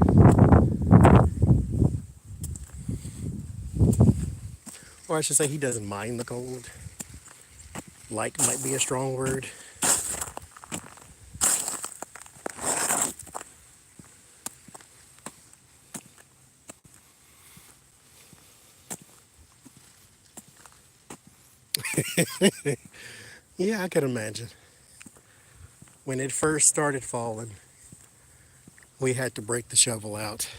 Or I should say, he doesn't mind the cold. Like might be a strong word. Yeah, I could imagine. When it first started falling, we had to break the shovel out.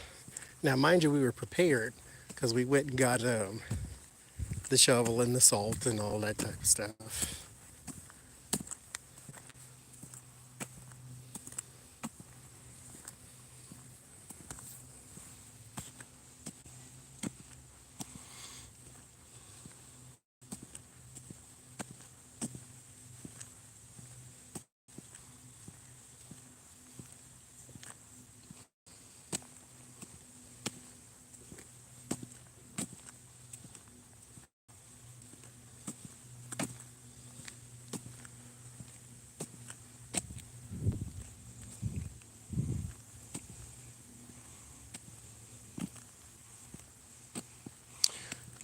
Now, mind you, we were prepared because we went and got the shovel and the salt and all that type of stuff.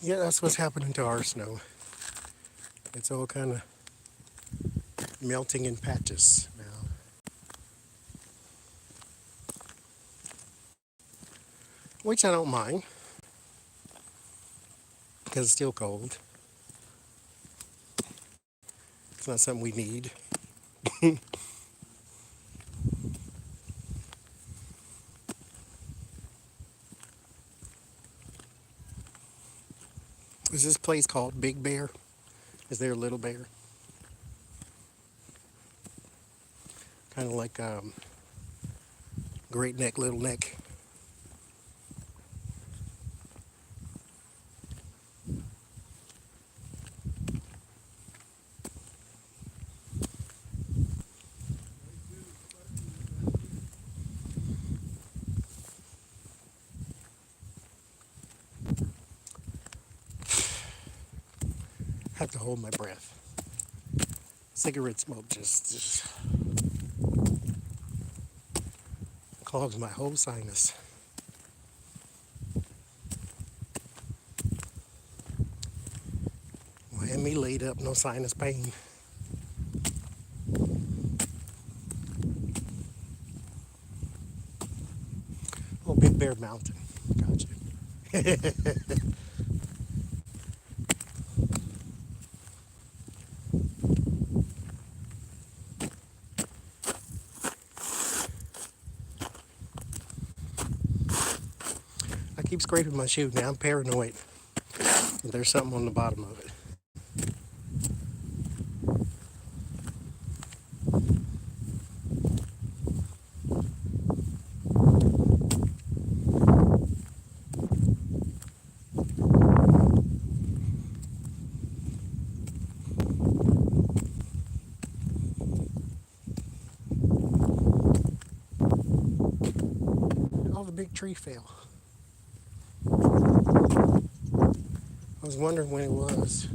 Yeah, that's what's happening to our snow. It's all kind of melting in patches now. Which I don't mind because it's still cold. It's not something we need. Is this place called Big Bear? Is there a Little Bear? Kind of like Great Neck, Little Neck. I have to hold my breath. Cigarette smoke just clogs my whole sinus. Well, and me laid up, no sinus pain. Oh, Big Bear Mountain. Gotcha. I keep scraping my shoe now. I'm paranoid. There's something on the bottom of it. Oh, the big tree fell. I was wondering when it was.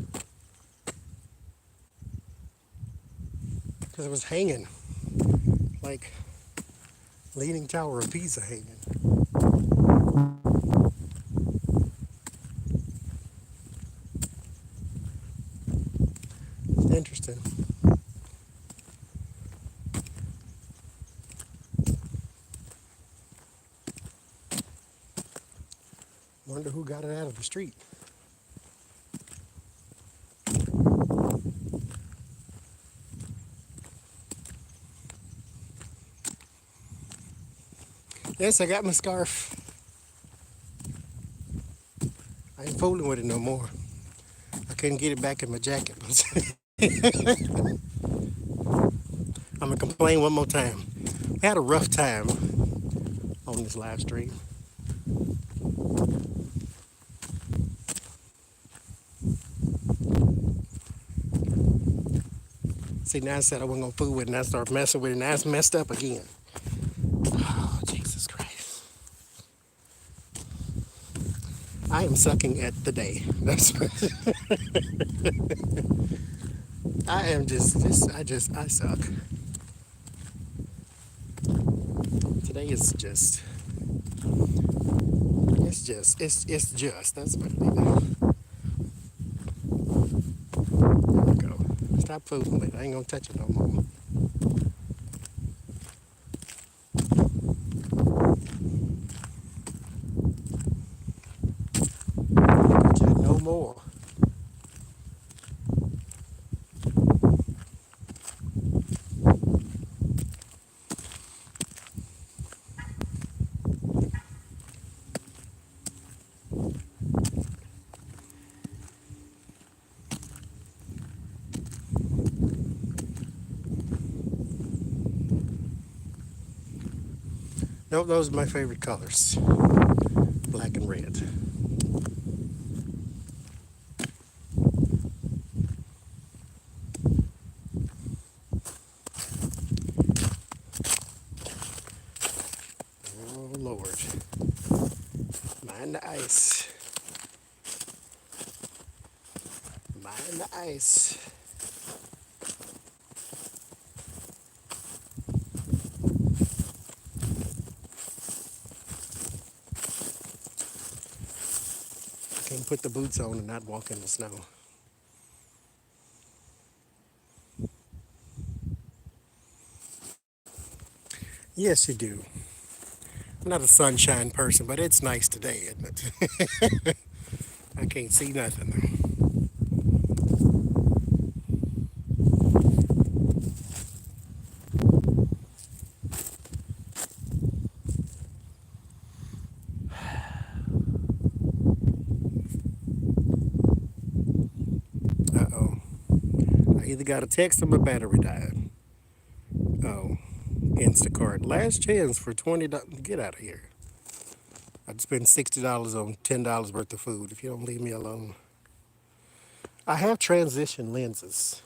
Because it was hanging. Like Leaning Tower of Pisa hanging. It's interesting. Wonder who got it out of the street. Yes, I got my scarf. I ain't fooling with it no more. I couldn't get it back in my jacket. I'm gonna complain one more time. We had a rough time on this live stream. See, now I said I wasn't gonna fool with it, and I started messing with it, and now it's messed up again. Oh, Jesus Christ. I am sucking at the day. That's what I am I suck. Today is just, it's just, that's what it is. There we go. Stop fooling with it. I ain't gonna touch it no more. Touch it no more. Nope, those are my favorite colors. Black and red. Oh Lord. Mind the ice. Mind the ice. Can't can put the boots on and not walk in the snow. Yes, you do. I'm not a sunshine person, but it's nice today, isn't it? I can't see nothing. Uh-oh. I either got a text or my battery died. Oh, Instacart. Last chance for $20. Get out of here. I'd spend $60 on $10 worth of food if you don't leave me alone. I have transition lenses.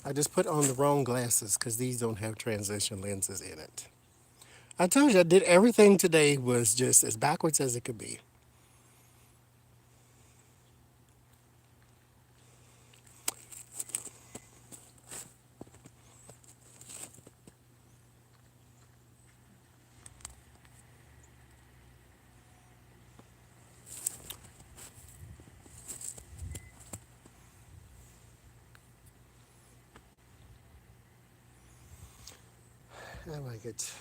I just put on the wrong glasses because these don't have transition lenses in it. I told you I did everything today was just as backwards as it could be. I like it.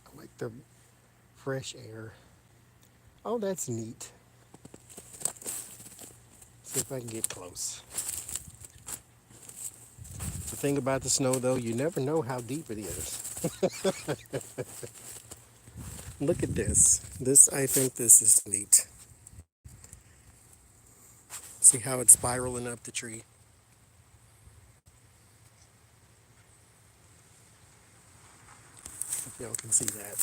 I like the fresh air. Oh, that's neat. See if I can get close. The thing about the snow, though, you never know how deep it is. Look at this. I think this is neat. See how it's spiraling up the tree? If y'all can see that.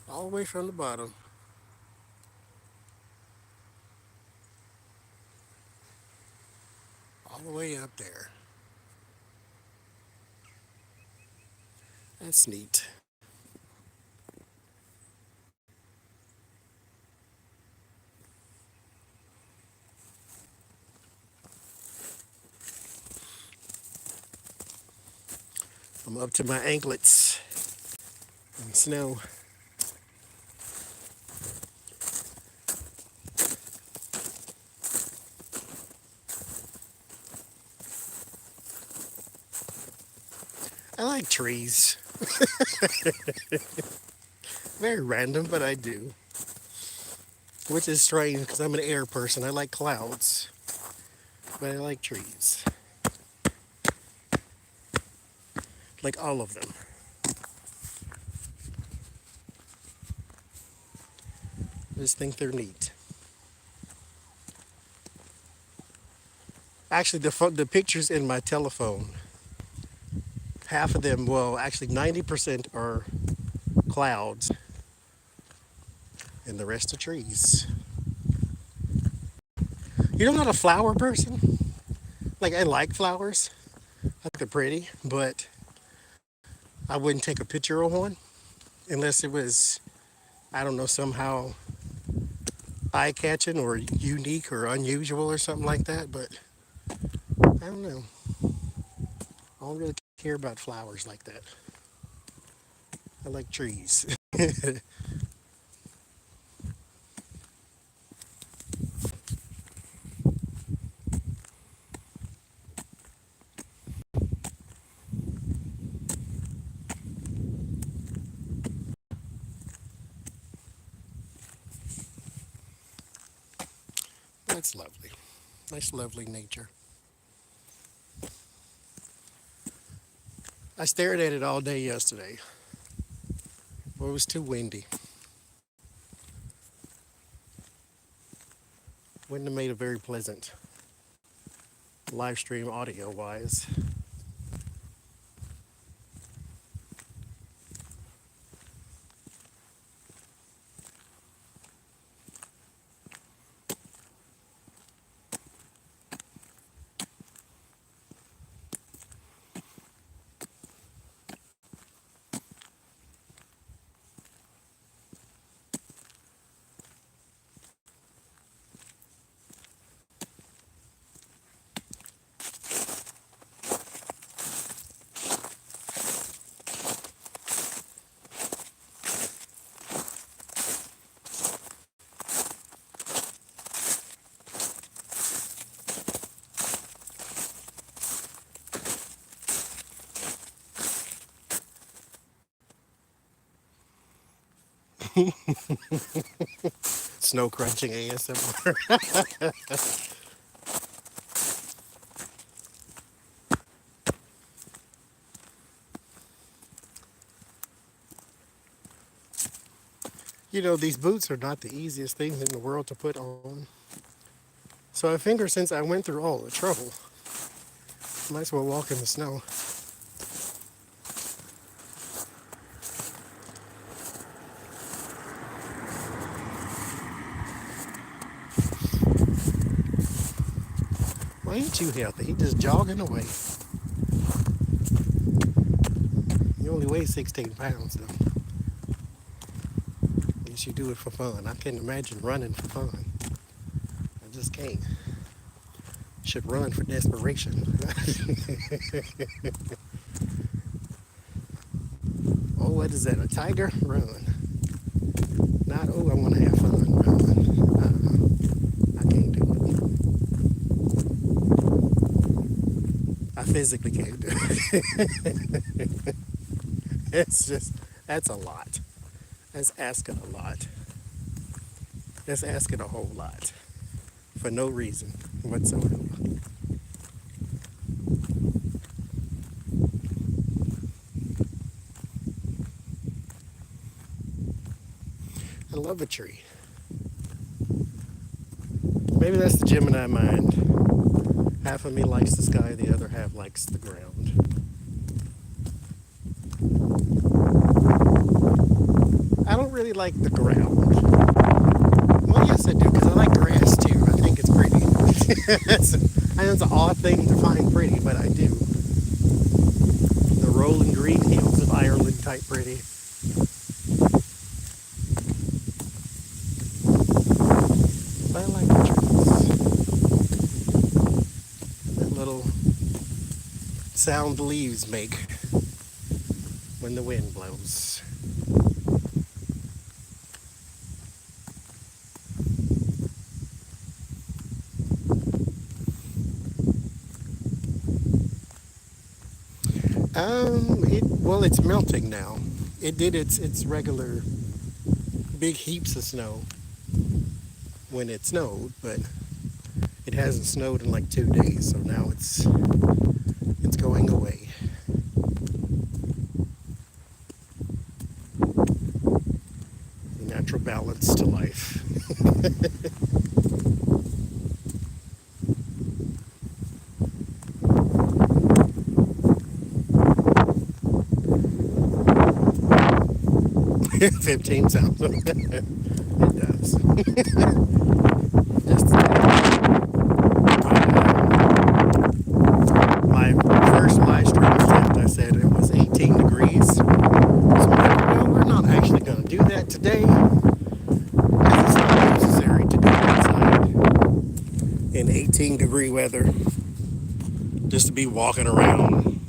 All the way from the bottom. All the way up there. That's neat. I'm up to my anklets in snow. I like trees. Very random, but I do. Which is strange because I'm an air person. I like clouds, but I like trees. Like all of them. I just think they're neat. Actually, the pictures in my telephone, half of them, well, actually 90% are clouds and the rest are trees. You know, I'm not a flower person. Like, I like flowers. I think they're pretty, but I wouldn't take a picture of one unless it was, I don't know, somehow eye-catching or unique or unusual or something like that. But I don't know. I don't really care about flowers like that. I like trees. That's lovely. Nice, lovely nature. I stared at it all day yesterday. Well, it was too windy. Wouldn't have made a very pleasant live stream audio wise. Snow crunching ASMR. You know, these boots are not the easiest things in the world to put on. So I figure since I went through all the trouble, might as well walk in the snow. Why ain't you healthy? He just jogging away. You only weigh 16 pounds though. Guess you do it for fun. I can't imagine running for fun. I just can't. Should run for desperation. Oh, what is that? A tiger? Run. Not, oh, I want to have fun. Run. I can't do it. I physically can't do it. It's just, that's a lot. That's asking a lot. That's asking a whole lot. For no reason whatsoever. I love a tree. Maybe that's the Gemini mind. Half of me likes the sky, the other half likes the ground. I don't really like the ground. Well, yes, I do, because I like grass too. I think it's pretty. I know it's an odd thing to find pretty, but I do. The rolling green hills of Ireland type pretty. But I like the trees. That little sound the leaves make when the wind blows. Well, it's melting now. It did its regular big heaps of snow when it snowed, but it hasn't snowed in like 2 days, so now it's going away. Natural balance to life. 15 sounds. It does. Just my first live stream attempt, I said it was 18 degrees. So well, we're not actually going to do that today because it's not necessary to do it outside in 18-degree weather just to be walking around.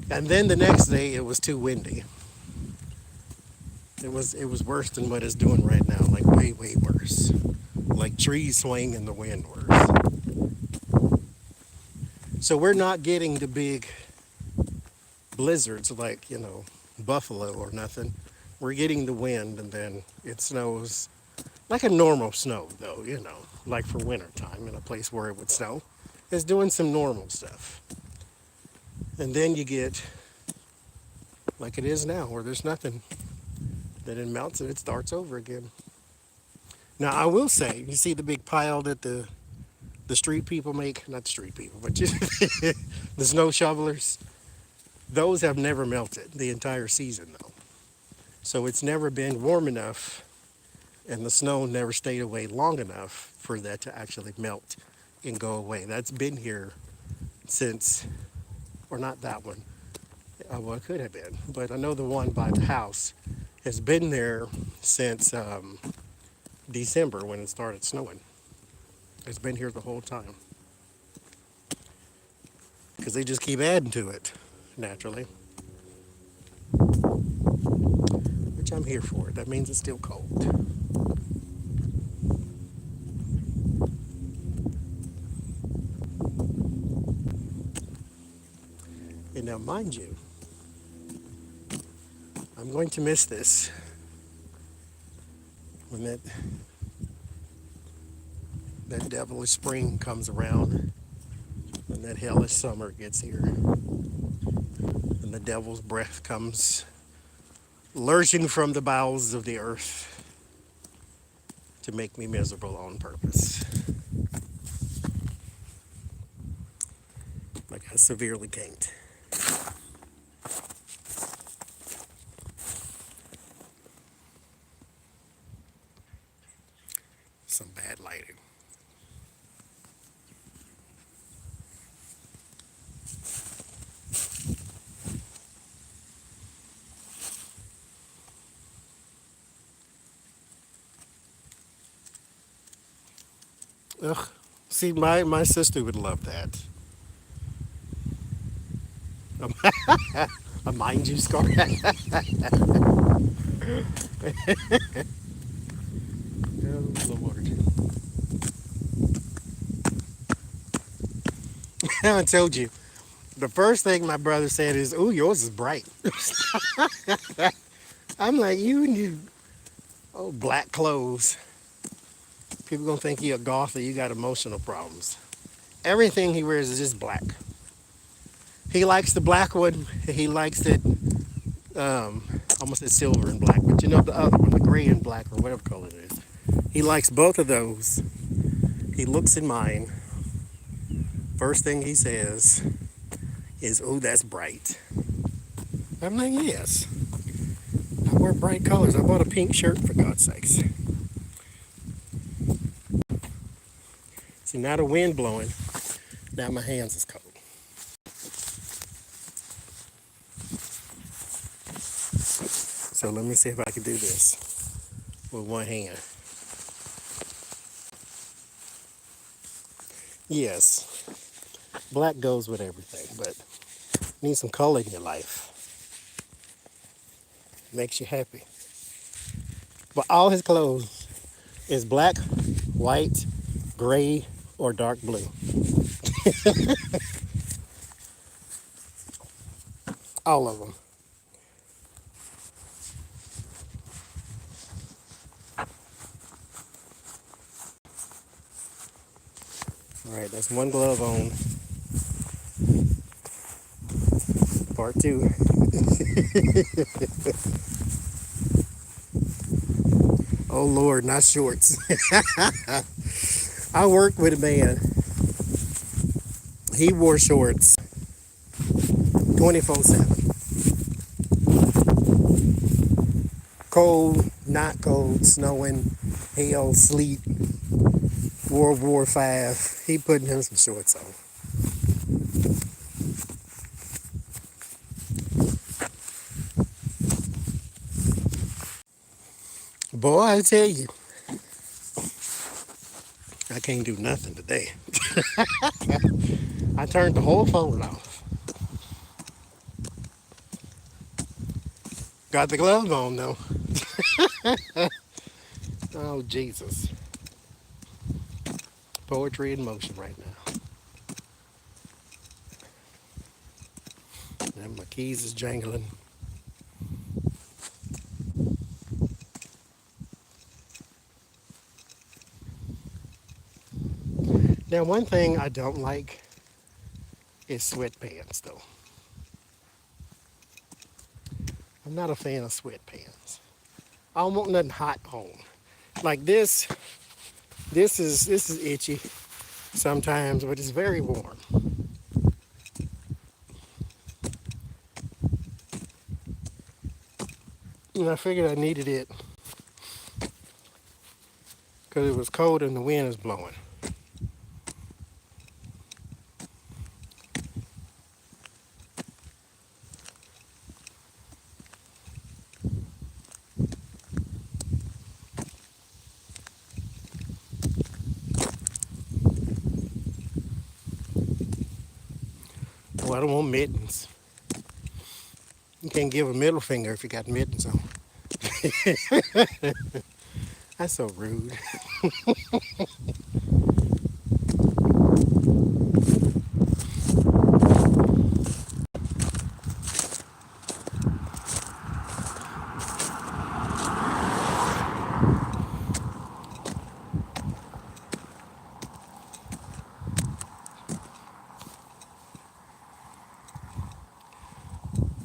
And then the next day it was too windy. It was worse than what it's doing right now, like way, way worse. Like trees swaying in the wind worse. So we're not getting the big blizzards like, Buffalo or nothing. We're getting the wind and then it snows like a normal snow though, like for winter time in a place where it would snow. It's doing some normal stuff. And then you get like it is now where there's nothing. Then it melts and it starts over again. Now I will say, you see the big pile that the street people make, not the street people, but just the snow shovelers, those have never melted the entire season though. So it's never been warm enough and the snow never stayed away long enough for that to actually melt and go away. That's been here since, or not that one, well it could have been, but I know the one by the house has been there since December when it started snowing. It's been here the whole time. Because they just keep adding to it, naturally. Which I'm here for. That means it's still cold. And now, mind you, I'm going to miss this when that devilish spring comes around, when that hellish summer gets here, and the devil's breath comes lurching from the bowels of the earth to make me miserable on purpose. Like I severely can't. Some bad lighting. Ugh. See, my sister would love that. A mind you scar. Oh, Lord. I told you. The first thing my brother said is, "Ooh, yours is bright." I'm like, you need black clothes. People gonna think you a goth or you got emotional problems. Everything he wears is just black. He likes the black one. He likes it. Almost said silver and black, but you know the other one, the gray and black or whatever color it is. He likes both of those. He looks in mine. First thing he says is, "Oh, that's bright." I'm like, yes. I wear bright colors. I bought a pink shirt for God's sakes. See, now the wind blowing. Now my hands is cold. So let me see if I can do this with one hand. Yes, black goes with everything, but you need some color in your life. Makes you happy. But all his clothes is black, white, gray, or dark blue. All of them. All right, that's one glove on. Part two. Oh Lord, not shorts. I worked with a man. He wore shorts 24/7. Cold, not cold, snowing, hail, sleet, World War V. He putting him some shorts on. Boy, I tell you, I can't do nothing today. I turned the whole phone off. Got the glove on though. Oh, Jesus. Poetry in motion right now. And my keys is jangling. Now, one thing I don't like is sweatpants, though. I'm not a fan of sweatpants. I don't want nothing hot on. Like this is itchy sometimes, but it's very warm. And I figured I needed it because it was cold and the wind is blowing. Well, I don't want mittens. You can't give a middle finger if you got mittens on. That's so rude.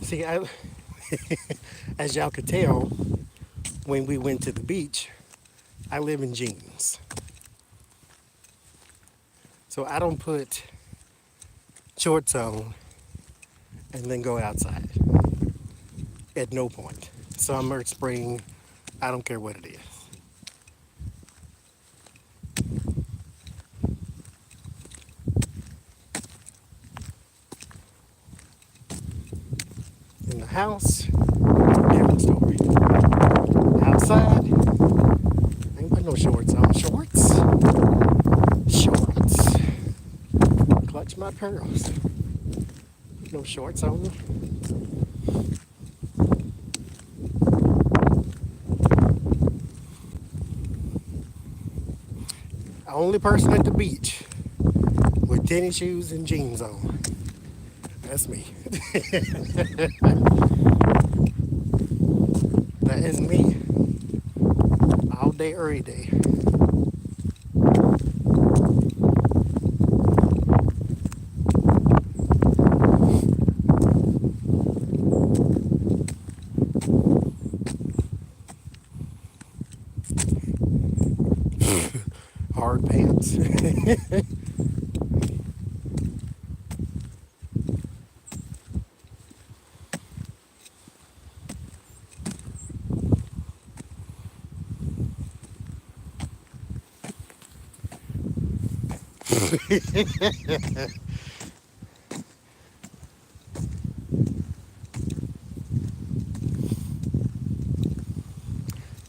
See, as y'all could tell, when we went to the beach, I live in jeans. So I don't put shorts on and then go outside at no point. Summer, spring, I don't care what it is. In the house, different story. Outside, I ain't put no shorts on. Shorts? Shorts. Clutch my pearls. No shorts on. Only person at the beach with tennis shoes and jeans on. That's me. That is me. All day, every day. Hard pants.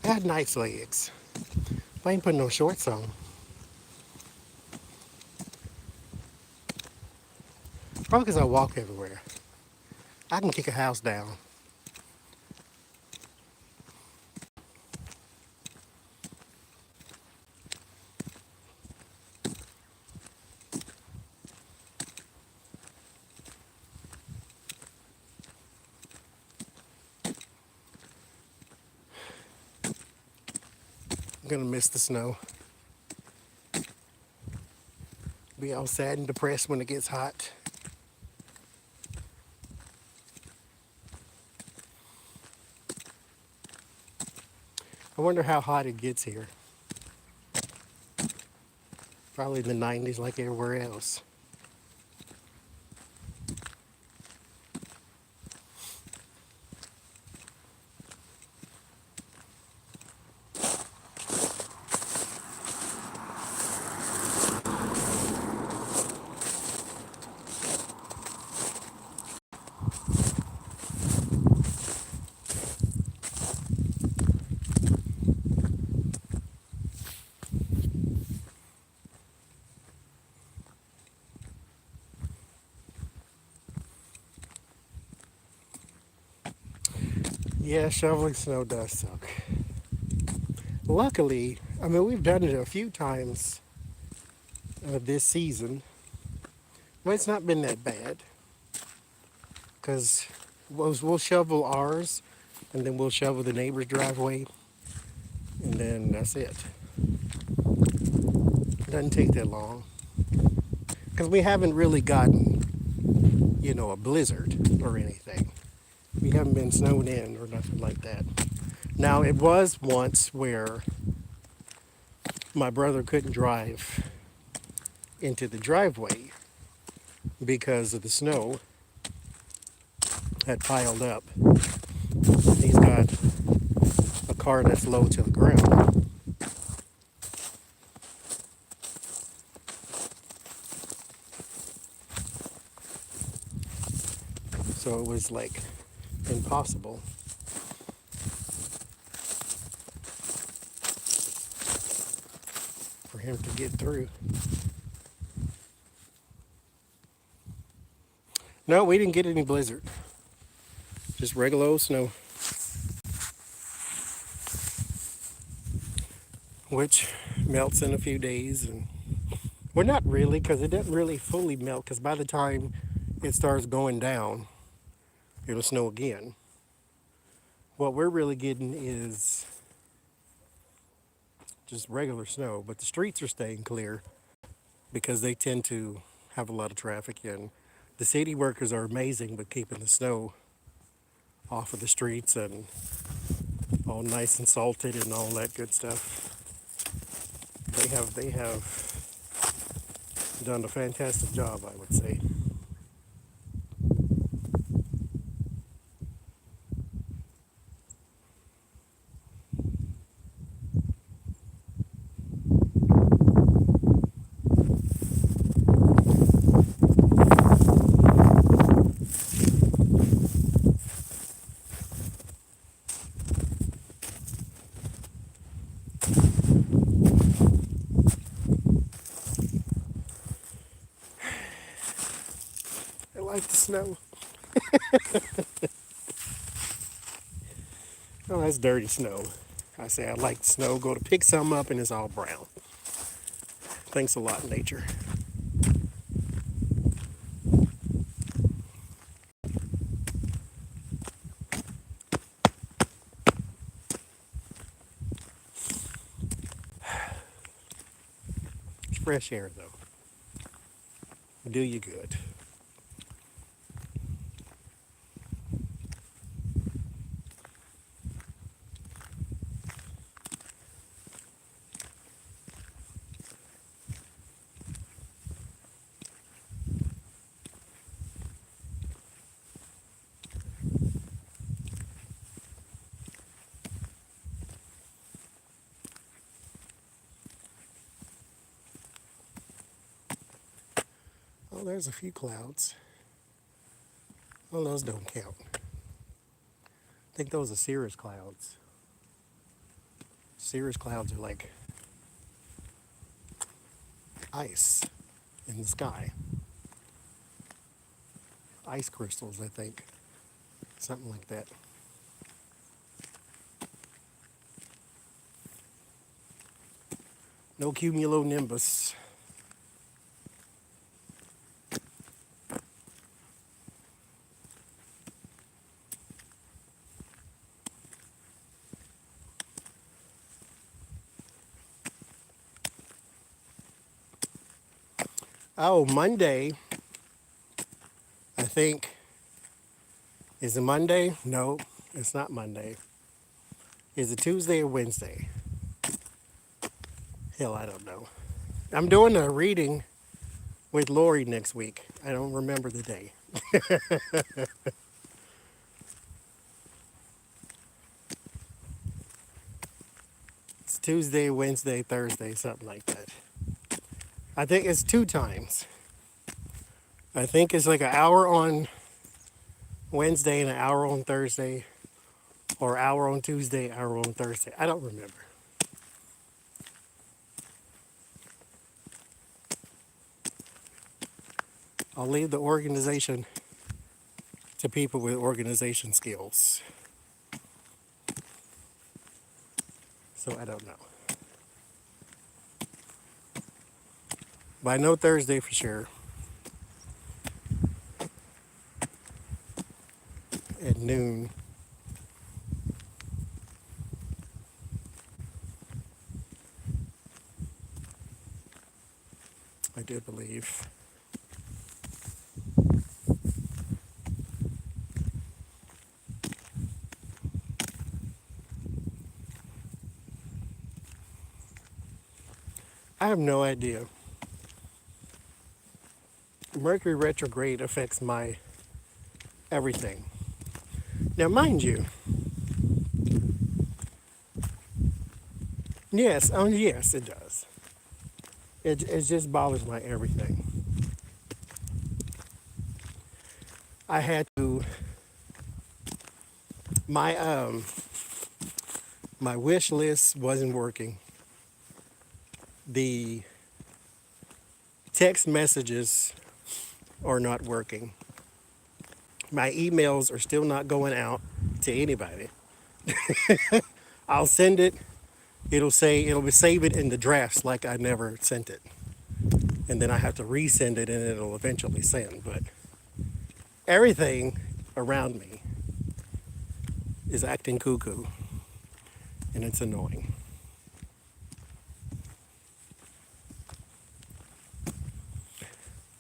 I had nice legs. I ain't putting no shorts on. Probably because I walk everywhere. I can kick a house down. I'm gonna miss the snow. Be all sad and depressed when it gets hot. I wonder how hot it gets here. Probably in the 90s like everywhere else. Yeah, shoveling snow does suck. Luckily, I mean, we've done it a few times this season. Well, it's not been that bad because we'll shovel ours and then we'll shovel the neighbor's driveway and then that's it. It doesn't take that long because we haven't really gotten, a blizzard or anything. We haven't been snowed in or nothing like that. Now, it was once where my brother couldn't drive into the driveway because of the snow had piled up. He's got a car that's low to the ground. So it was like impossible. For him to get through. No, we didn't get any blizzard. Just regular old snow. Which melts in a few days. And well, not really, because it doesn't really fully melt, because by the time it starts going down, it'll snow again. What we're really getting is just regular snow, but the streets are staying clear because they tend to have a lot of traffic, and the city workers are amazing with keeping the snow off of the streets and all nice and salted and all that good stuff. They have done a fantastic job, I would say. I like the snow. Oh, that's dirty snow. I say I like the snow. Go to pick some up and it's all brown. Thanks a lot, nature. It's fresh air, though. Do you good. Oh, there's a few clouds. Well, those don't count. I think those are cirrus clouds. Cirrus clouds are like ice in the sky. Ice crystals, I think. Something like that. No cumulonimbus. Oh, Monday, I think. Is it Monday? No, it's not Monday. Is it Tuesday or Wednesday? Hell, I don't know. I'm doing a reading with Lori next week. I don't remember the day. It's Tuesday, Wednesday, Thursday, something like that. I think it's 2 times. I think it's like an hour on Wednesday and an hour on Thursday, or hour on Tuesday, hour on Thursday. I don't remember. I'll leave the organization to people with organization skills. So I don't know. But I know Thursday for sure. At noon. I do believe. I have no idea. Mercury retrograde affects my everything. Now, mind you, yes, yes, it does. It just bothers my everything. I had to my wish list wasn't working. The text messages are not working. My emails are still not going out to anybody. I'll send it. It'll save it in the drafts like I never sent it. And then I have to resend it and it'll eventually send. But everything around me is acting cuckoo. And it's annoying.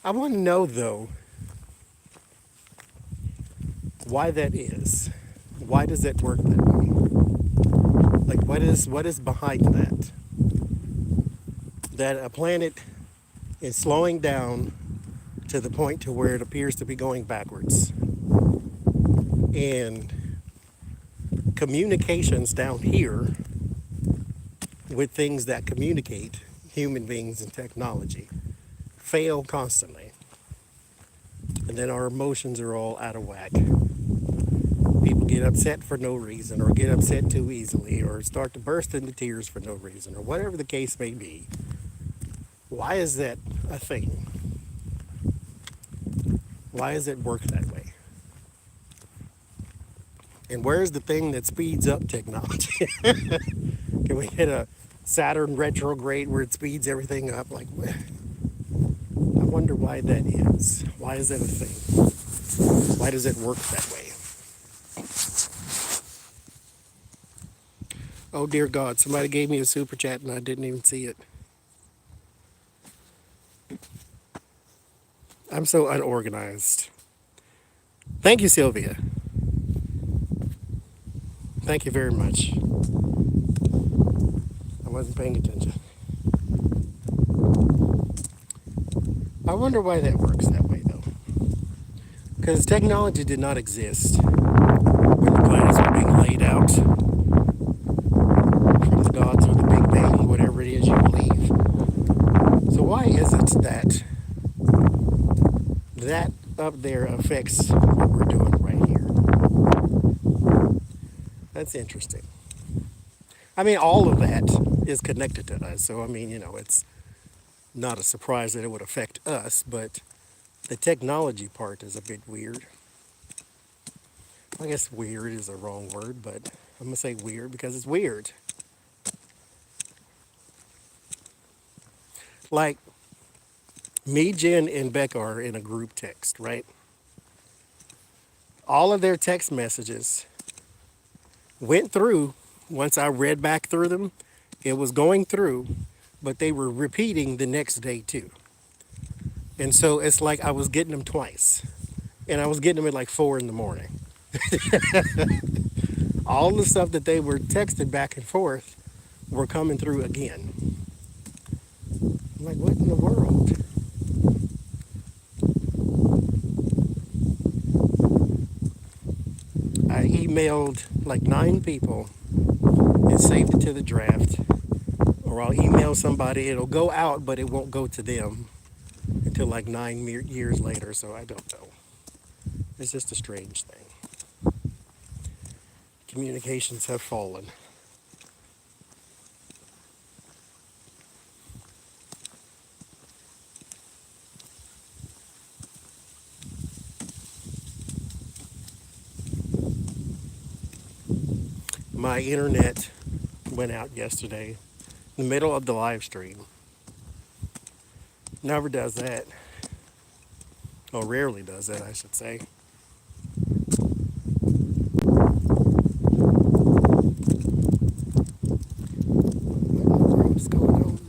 I want to know, though, why that is. why does it work that way? Like, what is behind that? That a planet is slowing down to the point to where it appears to be going backwards. And communications down here with things that communicate, human beings and technology, fail constantly. And then our emotions are all out of whack. People get upset for no reason, or get upset too easily, or start to burst into tears for no reason, or whatever the case may be. Why is that a thing? Why does it work that way? And where's the thing that speeds up technology? Can we hit a Saturn retrograde where it speeds everything up? Like, I wonder why that is. Why is that a thing? Why does it work that way? Oh dear God, somebody gave me a super chat and I didn't even see it. I'm so unorganized. Thank you, Sylvia. Thank you very much. I wasn't paying attention. I wonder why that works that way, though. Because technology did not exist when the planets were being laid out from the gods or the Big Bang, whatever it is you believe. So why is it that that up there affects what we're doing right here? That's interesting. I mean, all of that is connected to us. So, I mean, it's not a surprise that it would affect us, but the technology part is a bit weird. I guess weird is a wrong word, but I'm going to say weird because it's weird. Like, me, Jen, and Becca are in a group text, right? All of their text messages went through. Once I read back through them, it was going through, but they were repeating the next day too. And so it's like I was getting them twice. And I was getting them at like 4 in the morning. All the stuff that they were texting back and forth were coming through again. I'm like, what in the world? I emailed like 9 people and saved it to the draft. Or I'll email somebody, it'll go out, but it won't go to them until like 9 years later, so I don't know. It's just a strange thing. Communications have fallen. My internet went out yesterday in the middle of the live stream. Never does that. Or rarely does that, I should say. What's going on?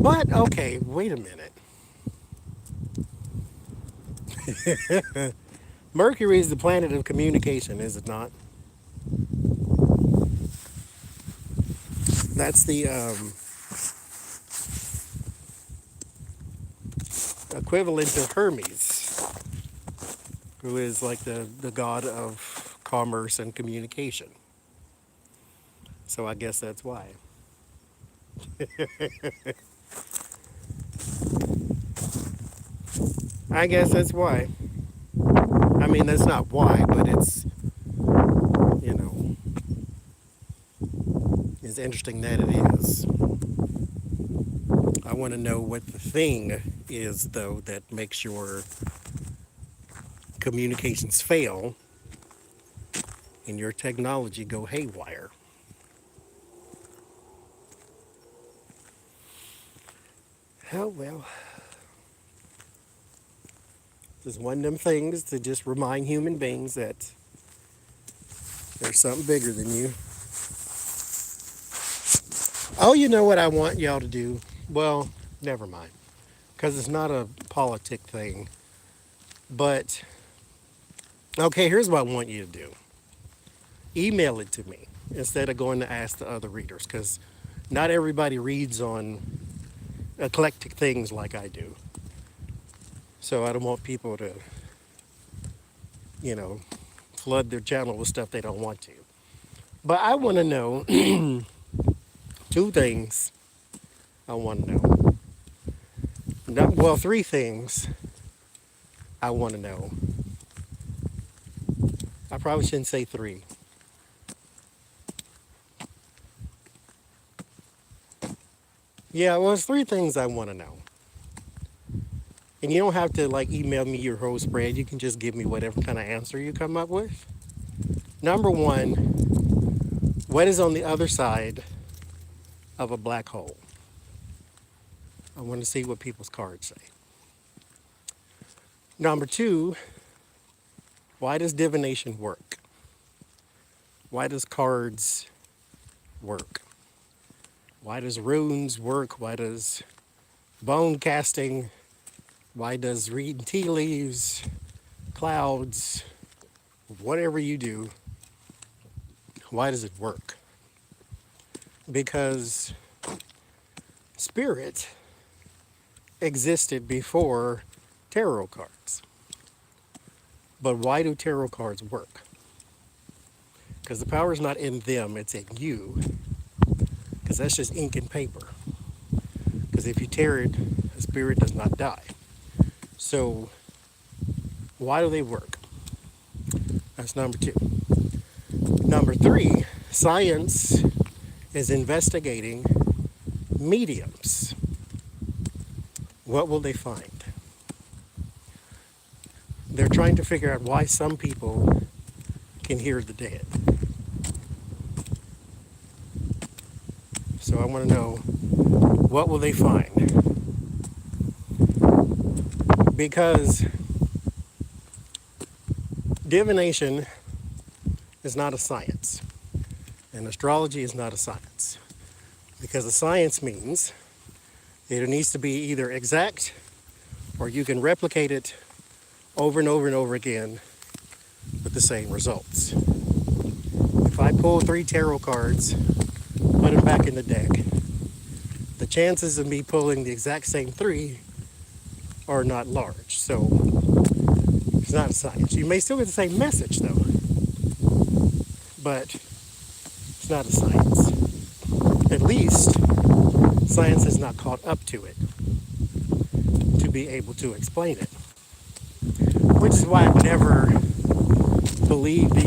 But, okay, wait a minute. Mercury is the planet of communication, is it not? That's the equivalent to Hermes, who is like the god of commerce and communication. So I guess that's why. I guess that's why. I mean, that's not why, but it's, it's interesting that it is. I want to know what the thing is, though, that makes your communications fail and your technology go haywire. Oh, well. Just one of them things to just remind human beings that there's something bigger than you. Oh, you know what I want y'all to do? Well, never mind. Because it's not a politic thing. But, okay, here's what I want you to do. Email it to me instead of going to ask the other readers, because not everybody reads on eclectic things like I do. So I don't want people to, flood their channel with stuff they don't want to. But I want to know two things I want to know. Well, three things I want to know. I probably shouldn't say three. Yeah, well, it's three things I want to know. And you don't have to email me your whole spread. You can just give me whatever kind of answer you come up with. Number one, what is on the other side of a black hole? I want to see what people's cards say. Number two, why does divination work? Why does cards work? Why does runes work? Why does bone casting? Why does reading tea leaves, clouds, whatever you do, why does it work? Because spirit existed before tarot cards. But why do tarot cards work? Because the power is not in them, it's in you. Because that's just ink and paper. Because if you tear it, the spirit does not die. So, why do they work? That's number two. Number three, science is investigating mediums. What will they find? They're trying to figure out why some people can hear the dead. So I want to know, what will they find? Because divination is not a science, and astrology is not a science. Because a science means it needs to be either exact or you can replicate it over and over and over again with the same results. If I pull 3 tarot cards, put them back in the deck, the chances of me pulling the exact same 3 are not large. So it's not a science. You may still get the same message though, but it's not a science. At least science has not caught up to it to be able to explain it. Which is why I've never believed the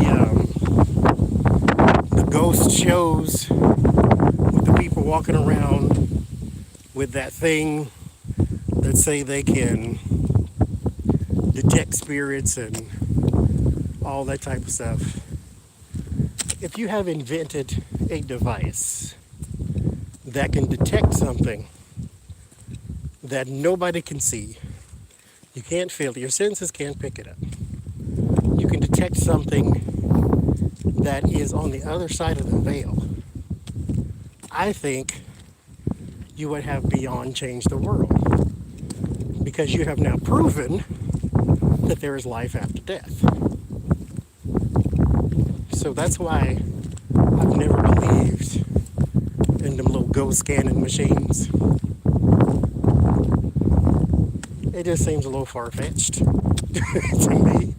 ghost shows with the people walking around with that thing that say they can detect spirits and all that type of stuff. If you have invented a device that can detect something that nobody can see, you can't feel it, your senses can't pick it up. You can detect something that is on the other side of the veil. I think you would have beyond changed the world, because you have now proven that there is life after death. So that's why I've never believed in them little ghost scanning machines. It just seems a little far-fetched to me.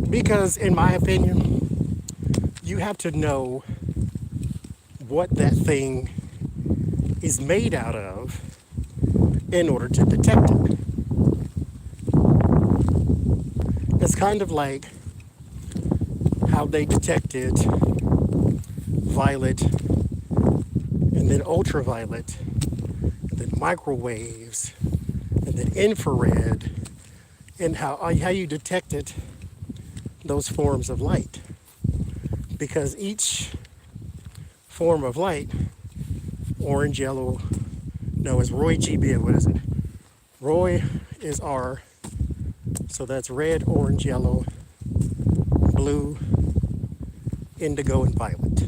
Because in my opinion, you have to know what that thing is made out of in order to detect it. It's kind of like how they detected violet and then ultraviolet and then microwaves and then infrared, and how you detected those forms of light. Because each form of light, orange, yellow, no, it's Roy GB, what is it? Roy is R, so that's red, orange, yellow, blue, indigo, and violet.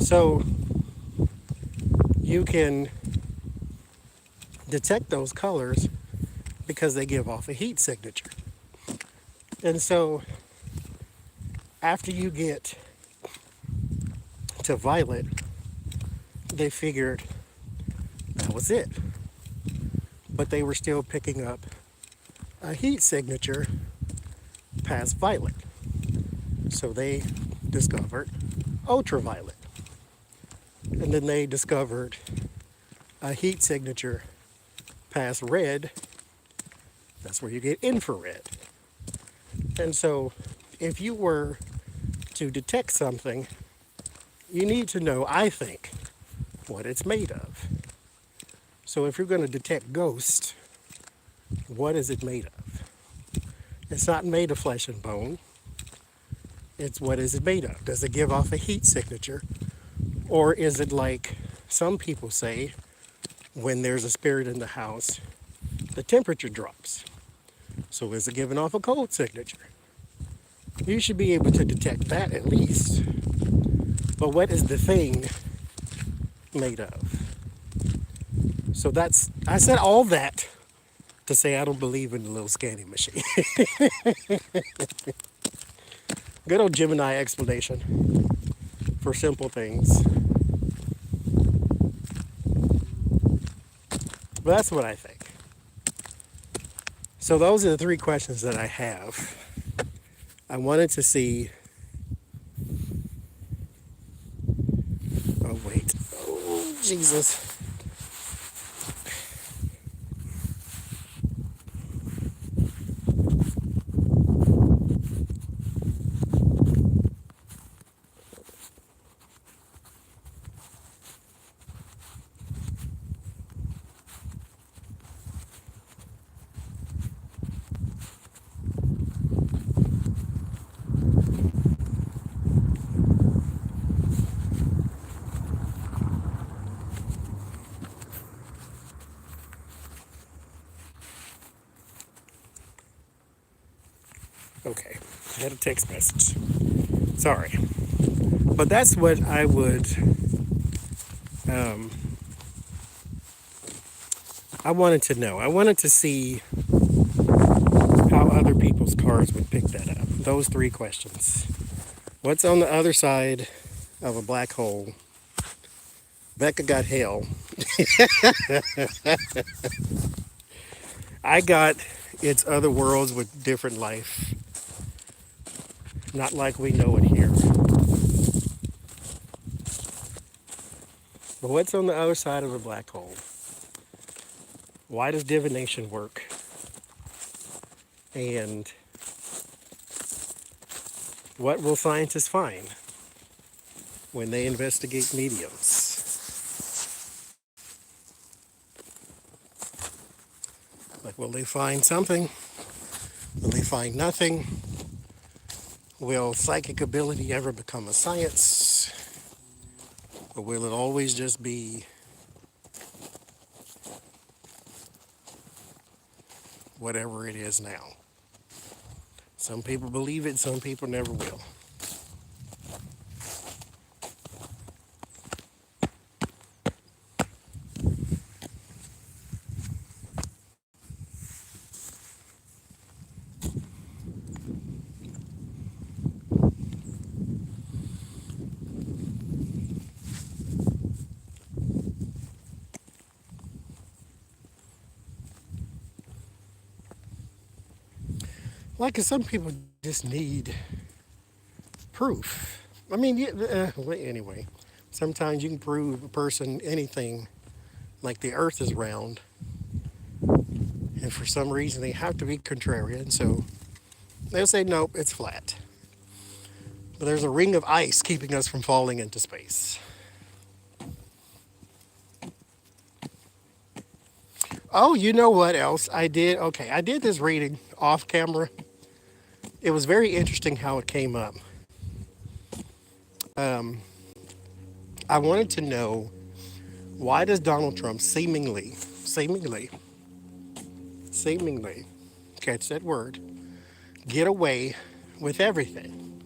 So you can detect those colors because they give off a heat signature. And so after you get to violet, they figured that was it. But they were still picking up a heat signature past violet. So they discovered ultraviolet. And then they discovered a heat signature past red. That's where you get infrared. And so if you were to detect something, you need to know, I think, what it's made of. So if you're going to detect ghosts, what is it made of? It's not made of flesh and bone. It's what is it made of? Does it give off a heat signature? Or is it like some people say, when there's a spirit in the house, the temperature drops. So is it giving off a cold signature? You should be able to detect that at least. But what is the thing made of? So I said all that to say I don't believe in the little scanning machine. Good old Gemini explanation for simple things. But that's what I think. So those are the 3 questions that I have. I wanted to see. Oh, wait. Oh, Jesus. Okay, I had a text message. Sorry. But that's what I would, I wanted to know. I wanted to see how other people's cards would pick that up. Those 3 questions. What's on the other side of a black hole? Becca got hell. I got it's other worlds with different life. Not like we know it here. But what's on the other side of a black hole? Why does divination work? And what will scientists find when they investigate mediums? Like, will they find something? Will they find nothing? Will psychic ability ever become a science? Or will it always just be whatever it is now? Some people believe it, some people never will. Like, some people just need proof. I mean, well, anyway, sometimes you can prove a person anything, like the earth is round, and for some reason they have to be contrarian, so they'll say, nope, it's flat. But there's a ring of ice keeping us from falling into space. Oh, you know what else I did? Okay, I did this reading off camera. It was very interesting how it came up. I wanted to know, why does Donald Trump seemingly, catch that word, get away with everything?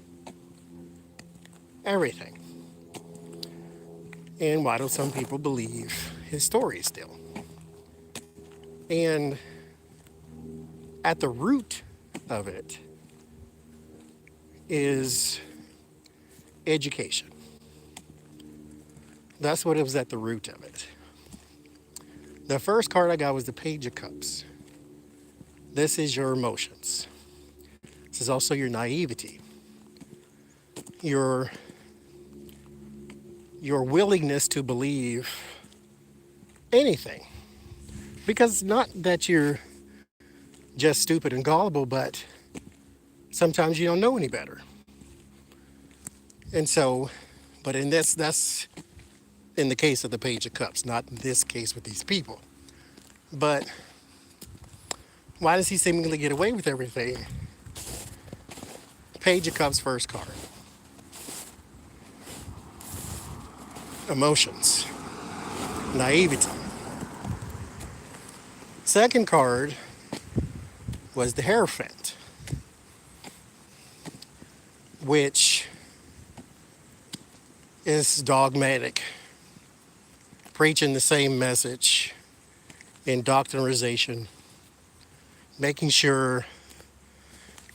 Everything. And why do some people believe his story still? And at the root of it is education. That's what it was at the root of it. The first card I got was the Page of Cups. This is your emotions. This is also your naivety. Your willingness to believe anything. Because not that you're just stupid and gullible, but sometimes you don't know any better. And so, but in this, that's in the case of the Page of Cups, not in this case with these people. But why does he seemingly get away with everything? Page of Cups, first card. Emotions, naivety. Second card was the Hierophant, which is dogmatic, preaching the same message, indoctrination, making sure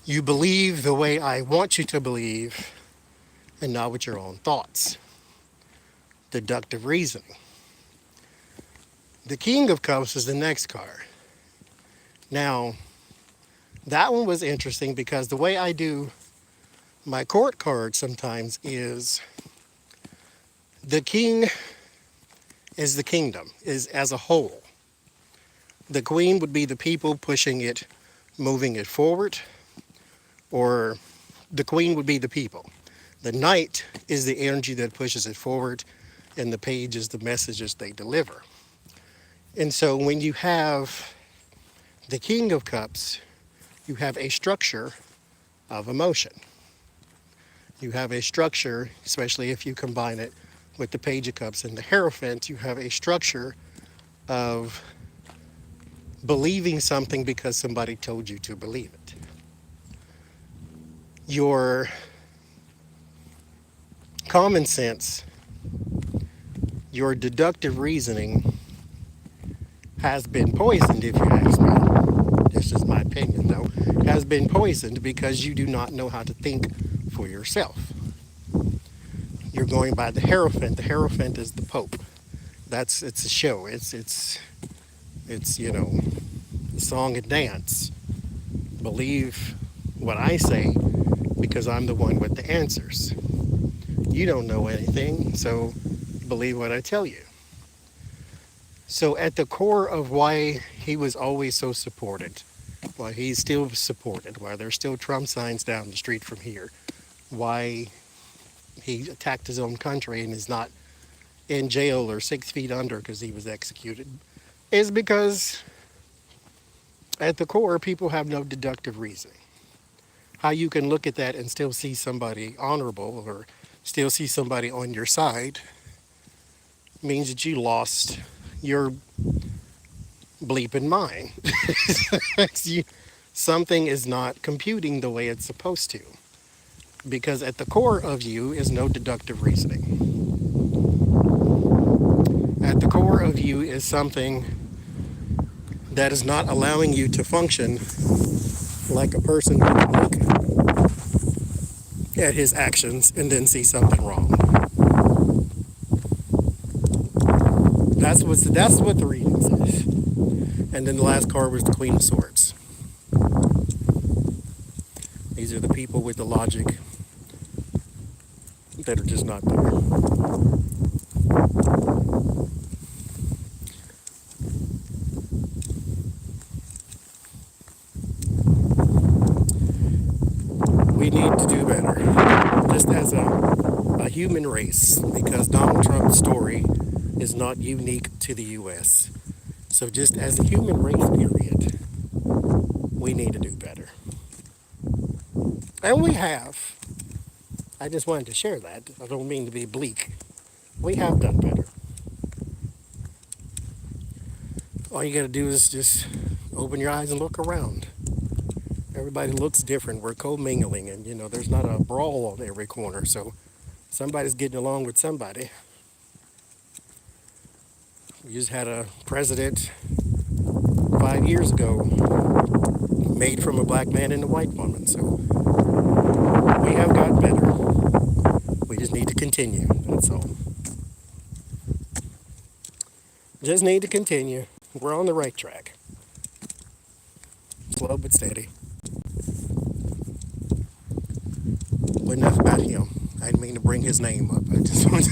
you believe the way I want you to believe and not with your own thoughts. Deductive reasoning. The King of Cups is the next card. Now, that one was interesting because the way I do my court cards sometimes is the king is the kingdom, is as a whole. The queen would be the people pushing it, moving it forward, or the queen would be the people. The knight is the energy that pushes it forward, and the page is the messages they deliver. And so when you have the King of Cups, you have a structure of emotion. You have a structure, especially if you combine it with the Page of Cups and the Hierophant, you have a structure of believing something because somebody told you to believe it. Your common sense, your deductive reasoning has been poisoned, if you ask me. This is my opinion, though. Has been poisoned because you do not know how to think for yourself. You're going by the Hierophant. The Hierophant is the Pope. It's a show. It's song and dance. Believe what I say because I'm the one with the answers. You don't know anything, so believe what I tell you. So at the core of why he was always so supported, why he's still supported, why there's still Trump signs down the street from here, why he attacked his own country and is not in jail or 6 feet under because he was executed, is because at the core, people have no deductive reasoning. How you can look at that and still see somebody honorable or still see somebody on your side means that you lost your bleeping mind. Something is not computing the way it's supposed to. Because at the core of you is no deductive reasoning. At the core of you is something that is not allowing you to function like a person who would look at his actions and then see something wrong. That's what the reading says. And then the last card was the Queen of Swords. These are the people with the logic that are just not there. We need to do better, just as a human race, because Donald Trump's story is not unique to the U.S. So just as a human race, period, we need to do better. And we have. I just wanted to share that. I don't mean to be bleak. We have done better. All you got to do is just open your eyes and look around. Everybody looks different. We're commingling, and there's not a brawl on every corner. So somebody's getting along with somebody. We just had a president 5 years ago made from a black man and a white woman. So we have got better. We just need to continue. That's all. Just need to continue. We're on the right track. Slow but steady. But enough about him. I didn't mean to bring his name up. I just want to.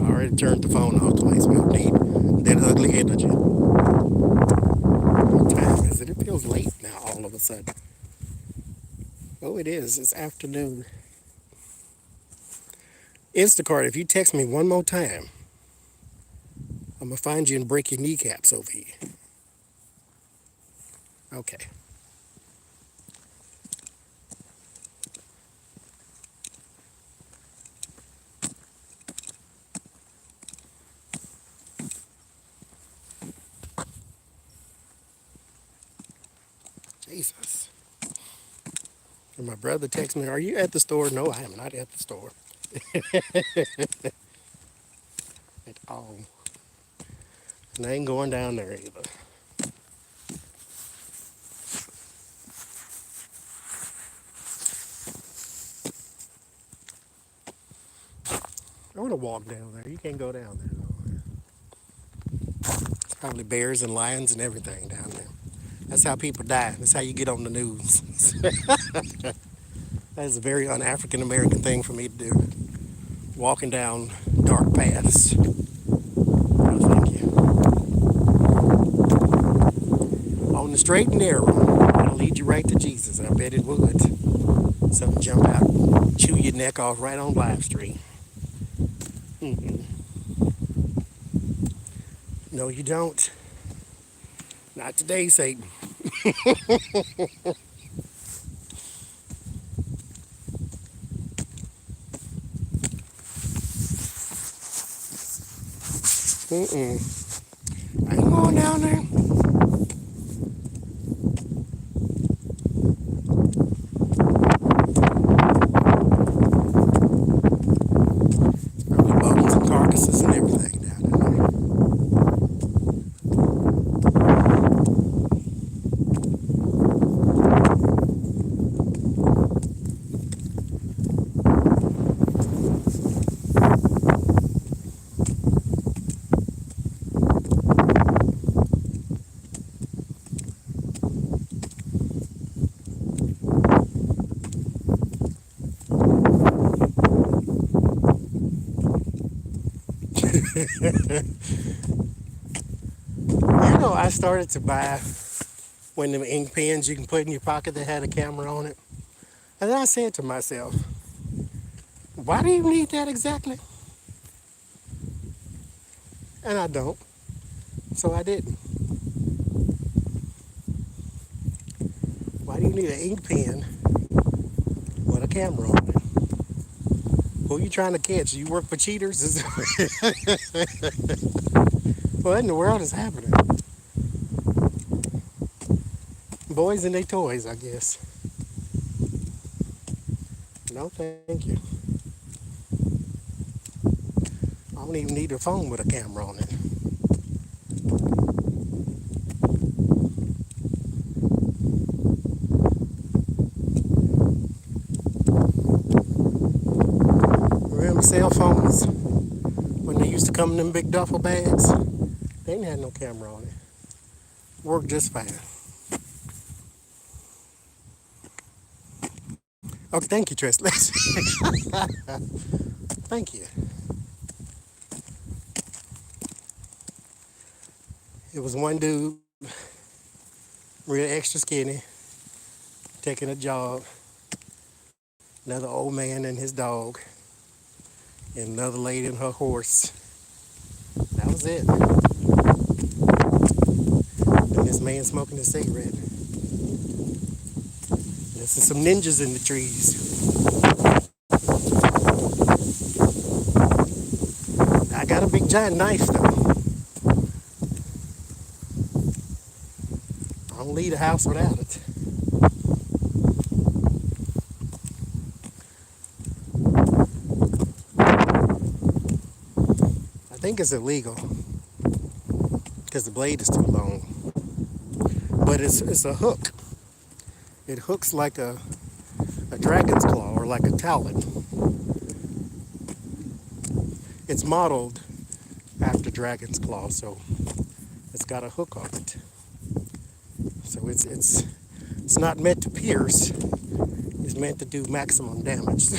I already turned the phone off twice. We don't need that ugly energy. What time is it? It feels late now all of a sudden. Oh, it is. It's afternoon. Instacart, if you text me one more time, I'm going to find you and break your kneecaps over here. Okay. Jesus. And my brother texts me, are you at the store? No, I am not at the store. At all. And I ain't going down there either. I want to walk down there. You can't go down there. There's probably bears and lions and everything down there. That's how people die. That's how you get on the news. That's a very un-African American thing for me to do. Walking down dark paths. No, thank you. On the straight and narrow, it'll lead you right to Jesus. I bet it would. Something jump out, chew your neck off right on live stream. No, you don't. Not today, Satan. I ain't going down there. Probably bones and carcasses and everything down there. You know, I started to buy one of them ink pens you can put in your pocket that had a camera on it. And then I said to myself, why do you need that exactly? And I don't. So I didn't. Why do you need an ink pen with a camera on it? Who are you trying to catch? You work for cheaters? What in the world is happening? Boys and their toys, I guess. No, thank you. I don't even need a phone with a camera on it. Remember cell phones? When they used to come in them big duffel bags? They didn't have no camera on it. Worked just fine. Okay, thank you, Tris. Thank you. It was one dude, real extra skinny, taking a jog. Another old man and his dog. And another lady and her horse. That was it. And this man smoking a cigarette. There's some ninjas in the trees. I got a big giant knife though. I don't leave the house without it. I think it's illegal because the blade is too long. But it's a hook. It hooks like a dragon's claw or like a talon. It's modeled after dragon's claw, so it's got a hook on it. So it's not meant to pierce. It's meant to do maximum damage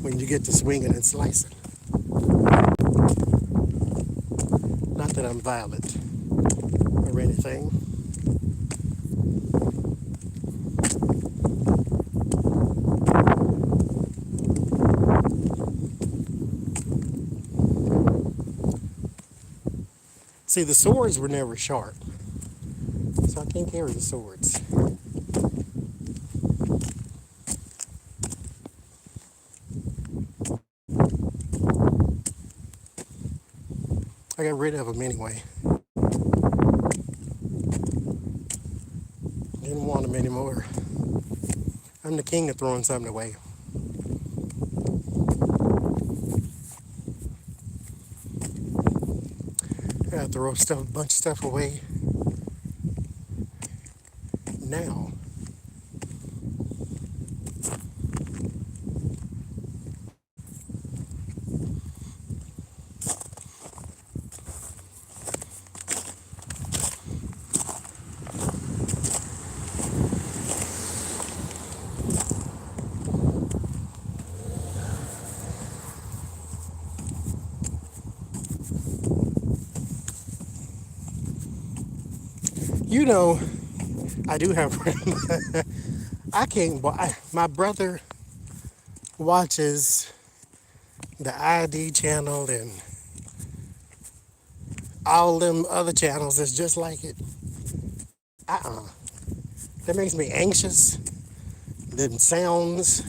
when you get to swinging and slicing. Not that I'm violent or anything. See, the swords were never sharp, so I can't carry the swords. I got rid of them anyway. Didn't want them anymore. I'm the king of throwing something away. I gotta throw a bunch of stuff away now. You know, I do have. I can't. My brother watches the ID channel and all them other channels that's just like it. That makes me anxious. The sounds,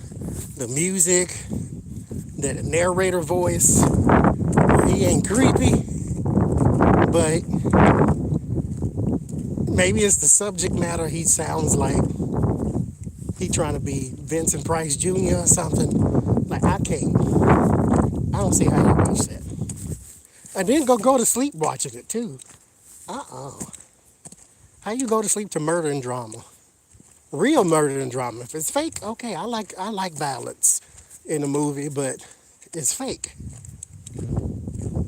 the music, that narrator voice. He ain't creepy, but maybe it's the subject matter. He sounds like he trying to be Vincent Price Jr. or something. Like I don't see how you watch that. And then go to sleep watching it too. How you go to sleep to murder and drama? Real murder and drama. If it's fake, okay, I like violence in a movie, but it's fake.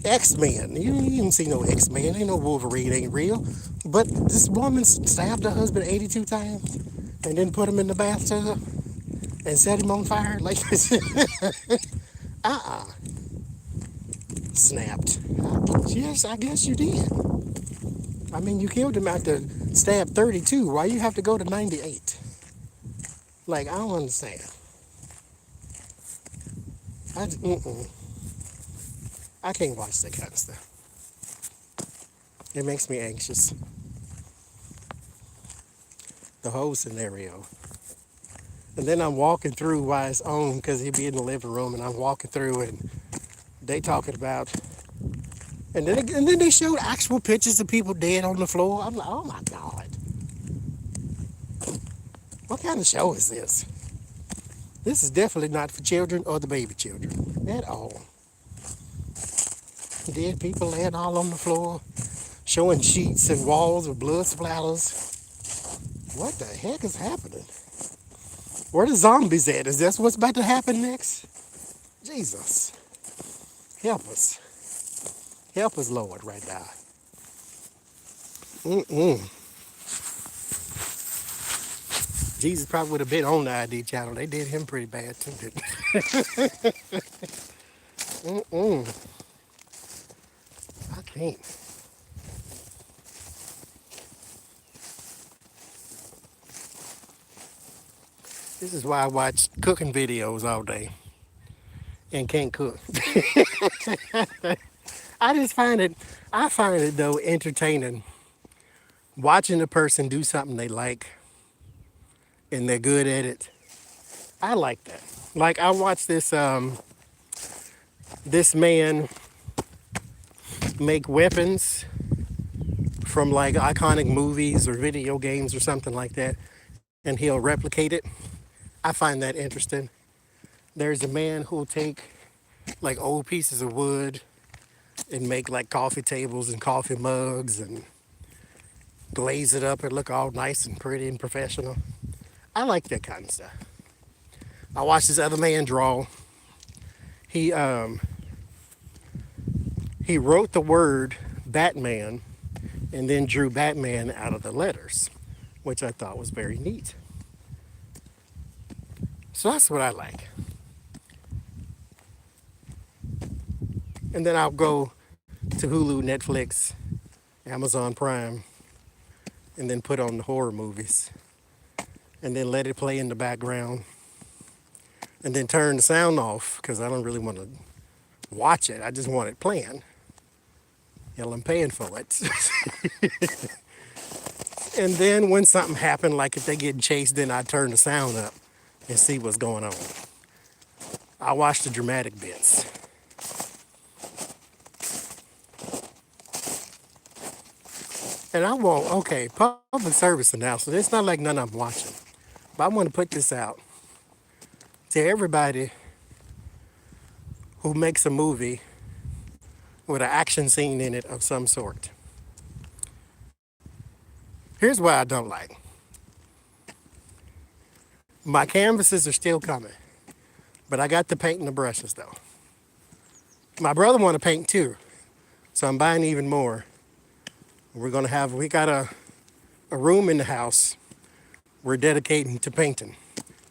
X-Men. You didn't see no X-Men. Ain't no Wolverine ain't real. But this woman stabbed her husband 82 times and then put him in the bathtub and set him on fire. Like, snapped. Yes, I guess you did. I mean, you killed him after stab 32. Why you have to go to 98? Like, I don't understand. I can't watch that kind of stuff. It makes me anxious. The whole scenario. And then I'm walking through while it's on because he'd be in the living room and I'm walking through and they talking about, and then they showed actual pictures of people dead on the floor. I'm like, oh my God. What kind of show is this? This is definitely not for children or the baby children at all. Dead people laying all on the floor, showing sheets and walls with blood splatters. What the heck is happening? Where the zombies at? Is this what's about to happen next? Jesus. Help us. Help us, Lord, right now. Jesus probably would have been on the ID channel. They did him pretty bad too, didn't they? I can't. This is why I watch cooking videos all day and can't cook. I find it though entertaining watching a person do something they like and they're good at it. I like that. Like I watched this man make weapons from like iconic movies or video games or something like that, and he'll replicate it. I find that interesting. There's a man who'll take like old pieces of wood and make like coffee tables and coffee mugs and glaze it up and look all nice and pretty and professional. I like that kind of stuff. I watched this other man draw. He um he wrote the word Batman and then drew Batman out of the letters, which I thought was very neat. So that's what I like. And then I'll go to Hulu, Netflix, Amazon Prime, and then put on the horror movies. And then let it play in the background. And then turn the sound off because I don't really want to watch it. I just want it playing. Hell, I'm paying for it. And then when something happened, like if they get chased, then I turn the sound up and see what's going on. I watch the dramatic bits. And I won't, okay, public service announcement. It's not like none I'm watching. But I want to put this out to everybody who makes a movie with an action scene in it of some sort. Here's what I don't like. My canvases are still coming, but I got the paint and the brushes though. My brother want to paint too, so I'm buying even more. We got a room in the house we're dedicating to painting.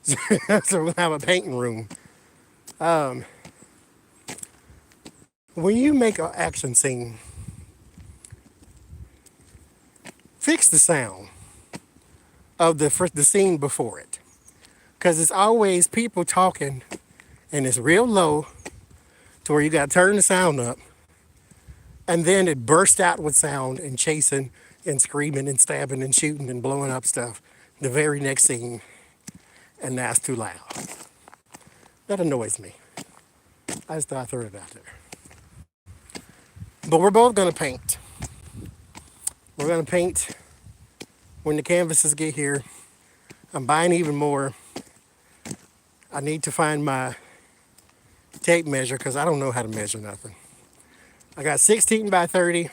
So we'll have a painting room. When you make an action scene, fix the sound of the scene before it. Because it's always people talking and it's real low to where you got to turn the sound up. And then it bursts out with sound and chasing and screaming and stabbing and shooting and blowing up stuff the very next scene. And that's too loud. That annoys me. I just thought I'd throw it out there. But we're both going to paint. We're going to paint when the canvases get here. I'm buying even more. I need to find my tape measure because I don't know how to measure nothing. I got 16 by 30.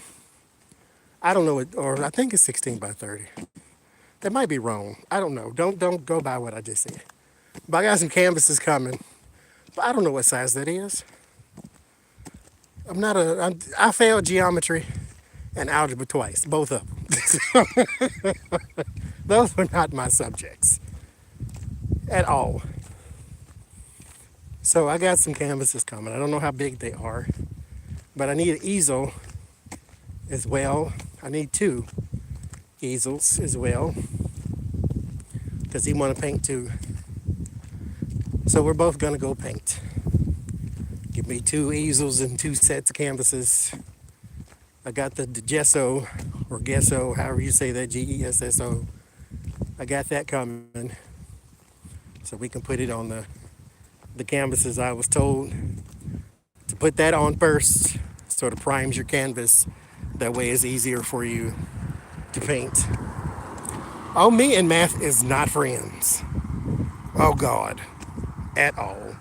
I don't know it, or I think it's 16 by 30. That might be wrong. I don't know. Don't go by what I just said. But I got some canvases coming. But I don't know what size that is. I failed geometry and algebra twice, both of them. Those were not my subjects at all. So I got some canvases coming. I don't know how big they are, but I need an easel as well. I need 2 easels as well because he want to paint too. So we're both gonna go paint. Give me 2 easels and 2 sets of canvases. I got the gesso or gesso, however you say that, Gesso. I got that coming, so we can put it on the canvases. I was told to put that on first, sort of primes your canvas. That way it's easier for you to paint. Oh, me and math is not friends. Oh God, at all.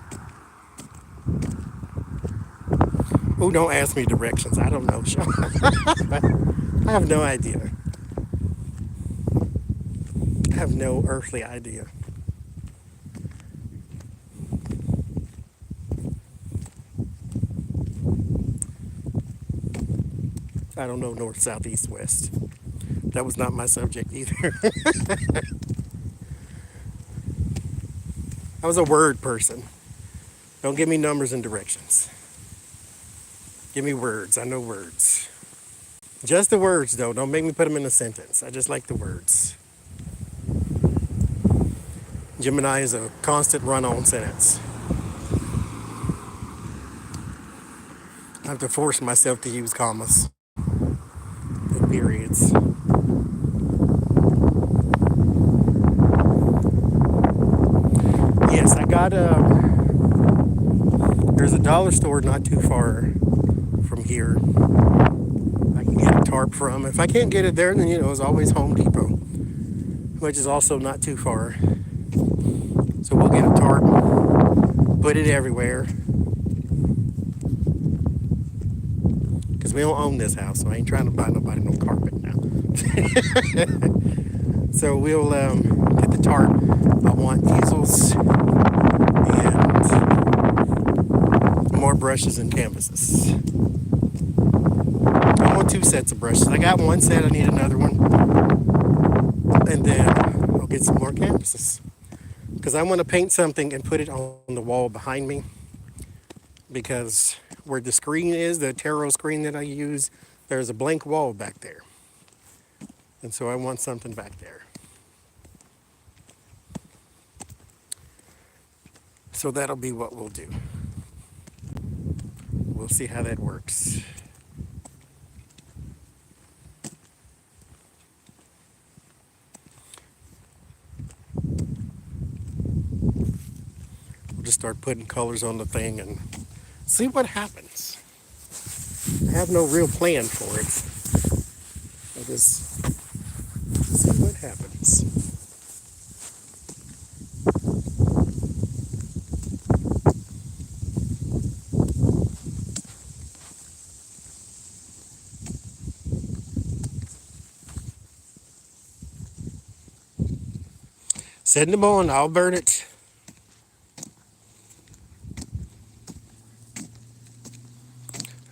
Oh, don't ask me directions. I don't know, Sean. I have no idea. I have no earthly idea. I don't know north, south, east, west. That was not my subject either. I was a word person. Don't give me numbers and directions. Give me words. I know words. Just the words, though. Don't make me put them in a sentence. I just like the words. Gemini is a constant run-on sentence. I have to force myself to use commas and periods. Yes, I got there's a dollar store not too far from here I can get a tarp from. If I can't get it there, then it's always Home Depot, which is also not too far. So we'll get a tarp, put it everywhere, because we don't own this house, so I ain't trying to buy nobody no carpet now. So we'll get the tarp. I want easels and more brushes and canvases. I want 2 sets of brushes. I got 1 set, I need another one. And then I'll get some more canvases. Because I want to paint something and put it on the wall behind me. Because where the screen is, the tarot screen that I use, there's a blank wall back there. And so I want something back there. So that'll be what we'll do. We'll see how that works. We'll just start putting colors on the thing and see what happens. I have no real plan for it. I'll just see what happens. Send them on, I'll burn it.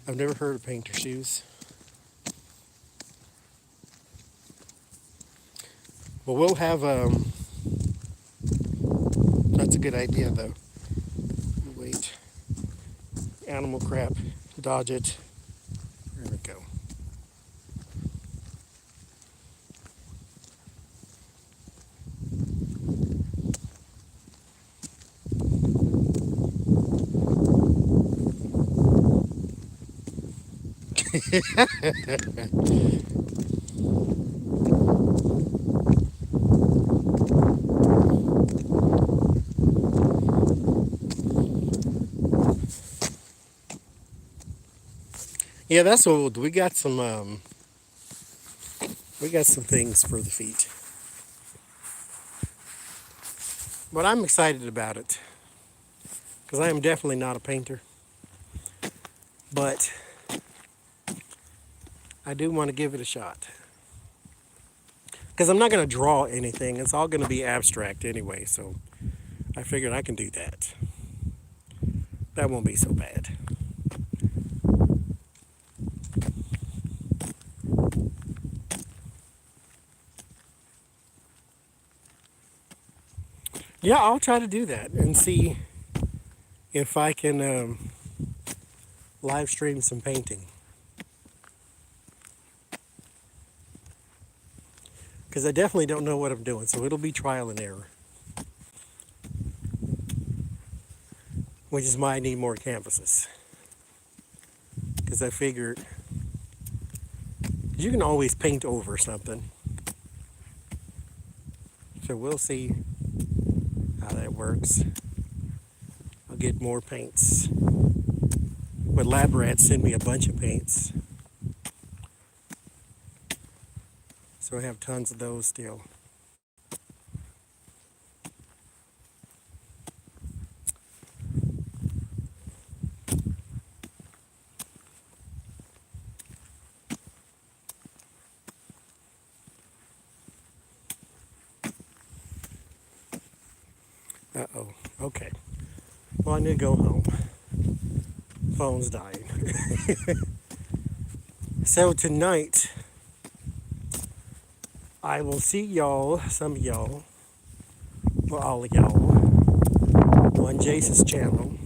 I've never heard of painter shoes. Well, we'll have, that's a good idea though. Wait, animal crap, dodge it. There we go. Yeah, that's what we'll do. We got some things for the feet. But I'm excited about it. Because I am definitely not a painter. But I do want to give it a shot. Because I'm not going to draw anything. It's all going to be abstract anyway. So I figured I can do that. That won't be so bad. Yeah, I'll try to do that and see if I can live stream some painting. Because I definitely don't know what I'm doing, so it'll be trial and error. Which is why I need more canvases. Because I figured you can always paint over something. So we'll see how that works. I'll get more paints. But Lab Rats sent me a bunch of paints. So I have tons of those still. Uh-oh. Okay. Well, I need to go home. Phone's dying. So tonight, I will see y'all, some of y'all, or all of y'all, on Jace's channel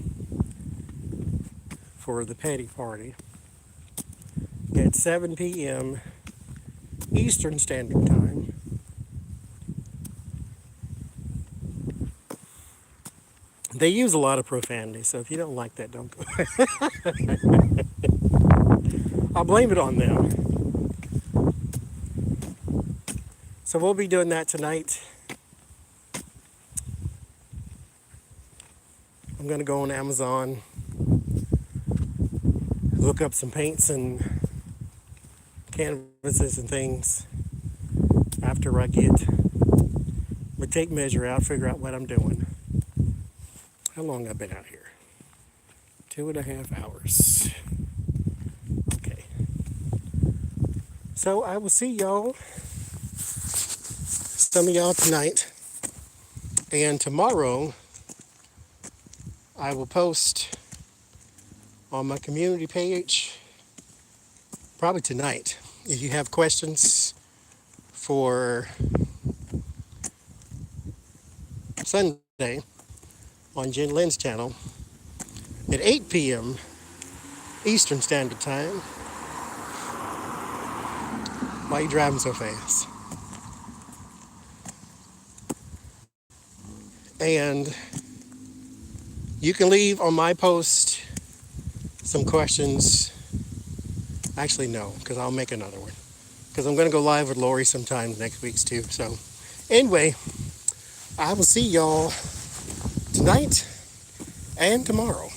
for the petty party at 7 p.m. Eastern Standard Time. They use a lot of profanity, so if you don't like that, don't go. I'll blame it on them. So we'll be doing that tonight. I'm going to go on Amazon, look up some paints and canvases and things after I get my tape measure out, figure out what I'm doing. How long I've been out here? 2.5 hours. Okay. So I will see y'all, some of y'all tonight. And tomorrow, I will post on my community page, probably tonight, if you have questions for Sunday on Jen Lynn's channel at 8 p.m. Eastern Standard Time. Why are you driving so fast? And you can leave on my post some questions. Actually, no, because I'll make another one. Because I'm going to go live with Lori sometime next week too. So anyway, I will see y'all tonight and tomorrow.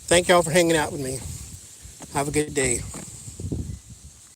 Thank y'all for hanging out with me. Have a good day.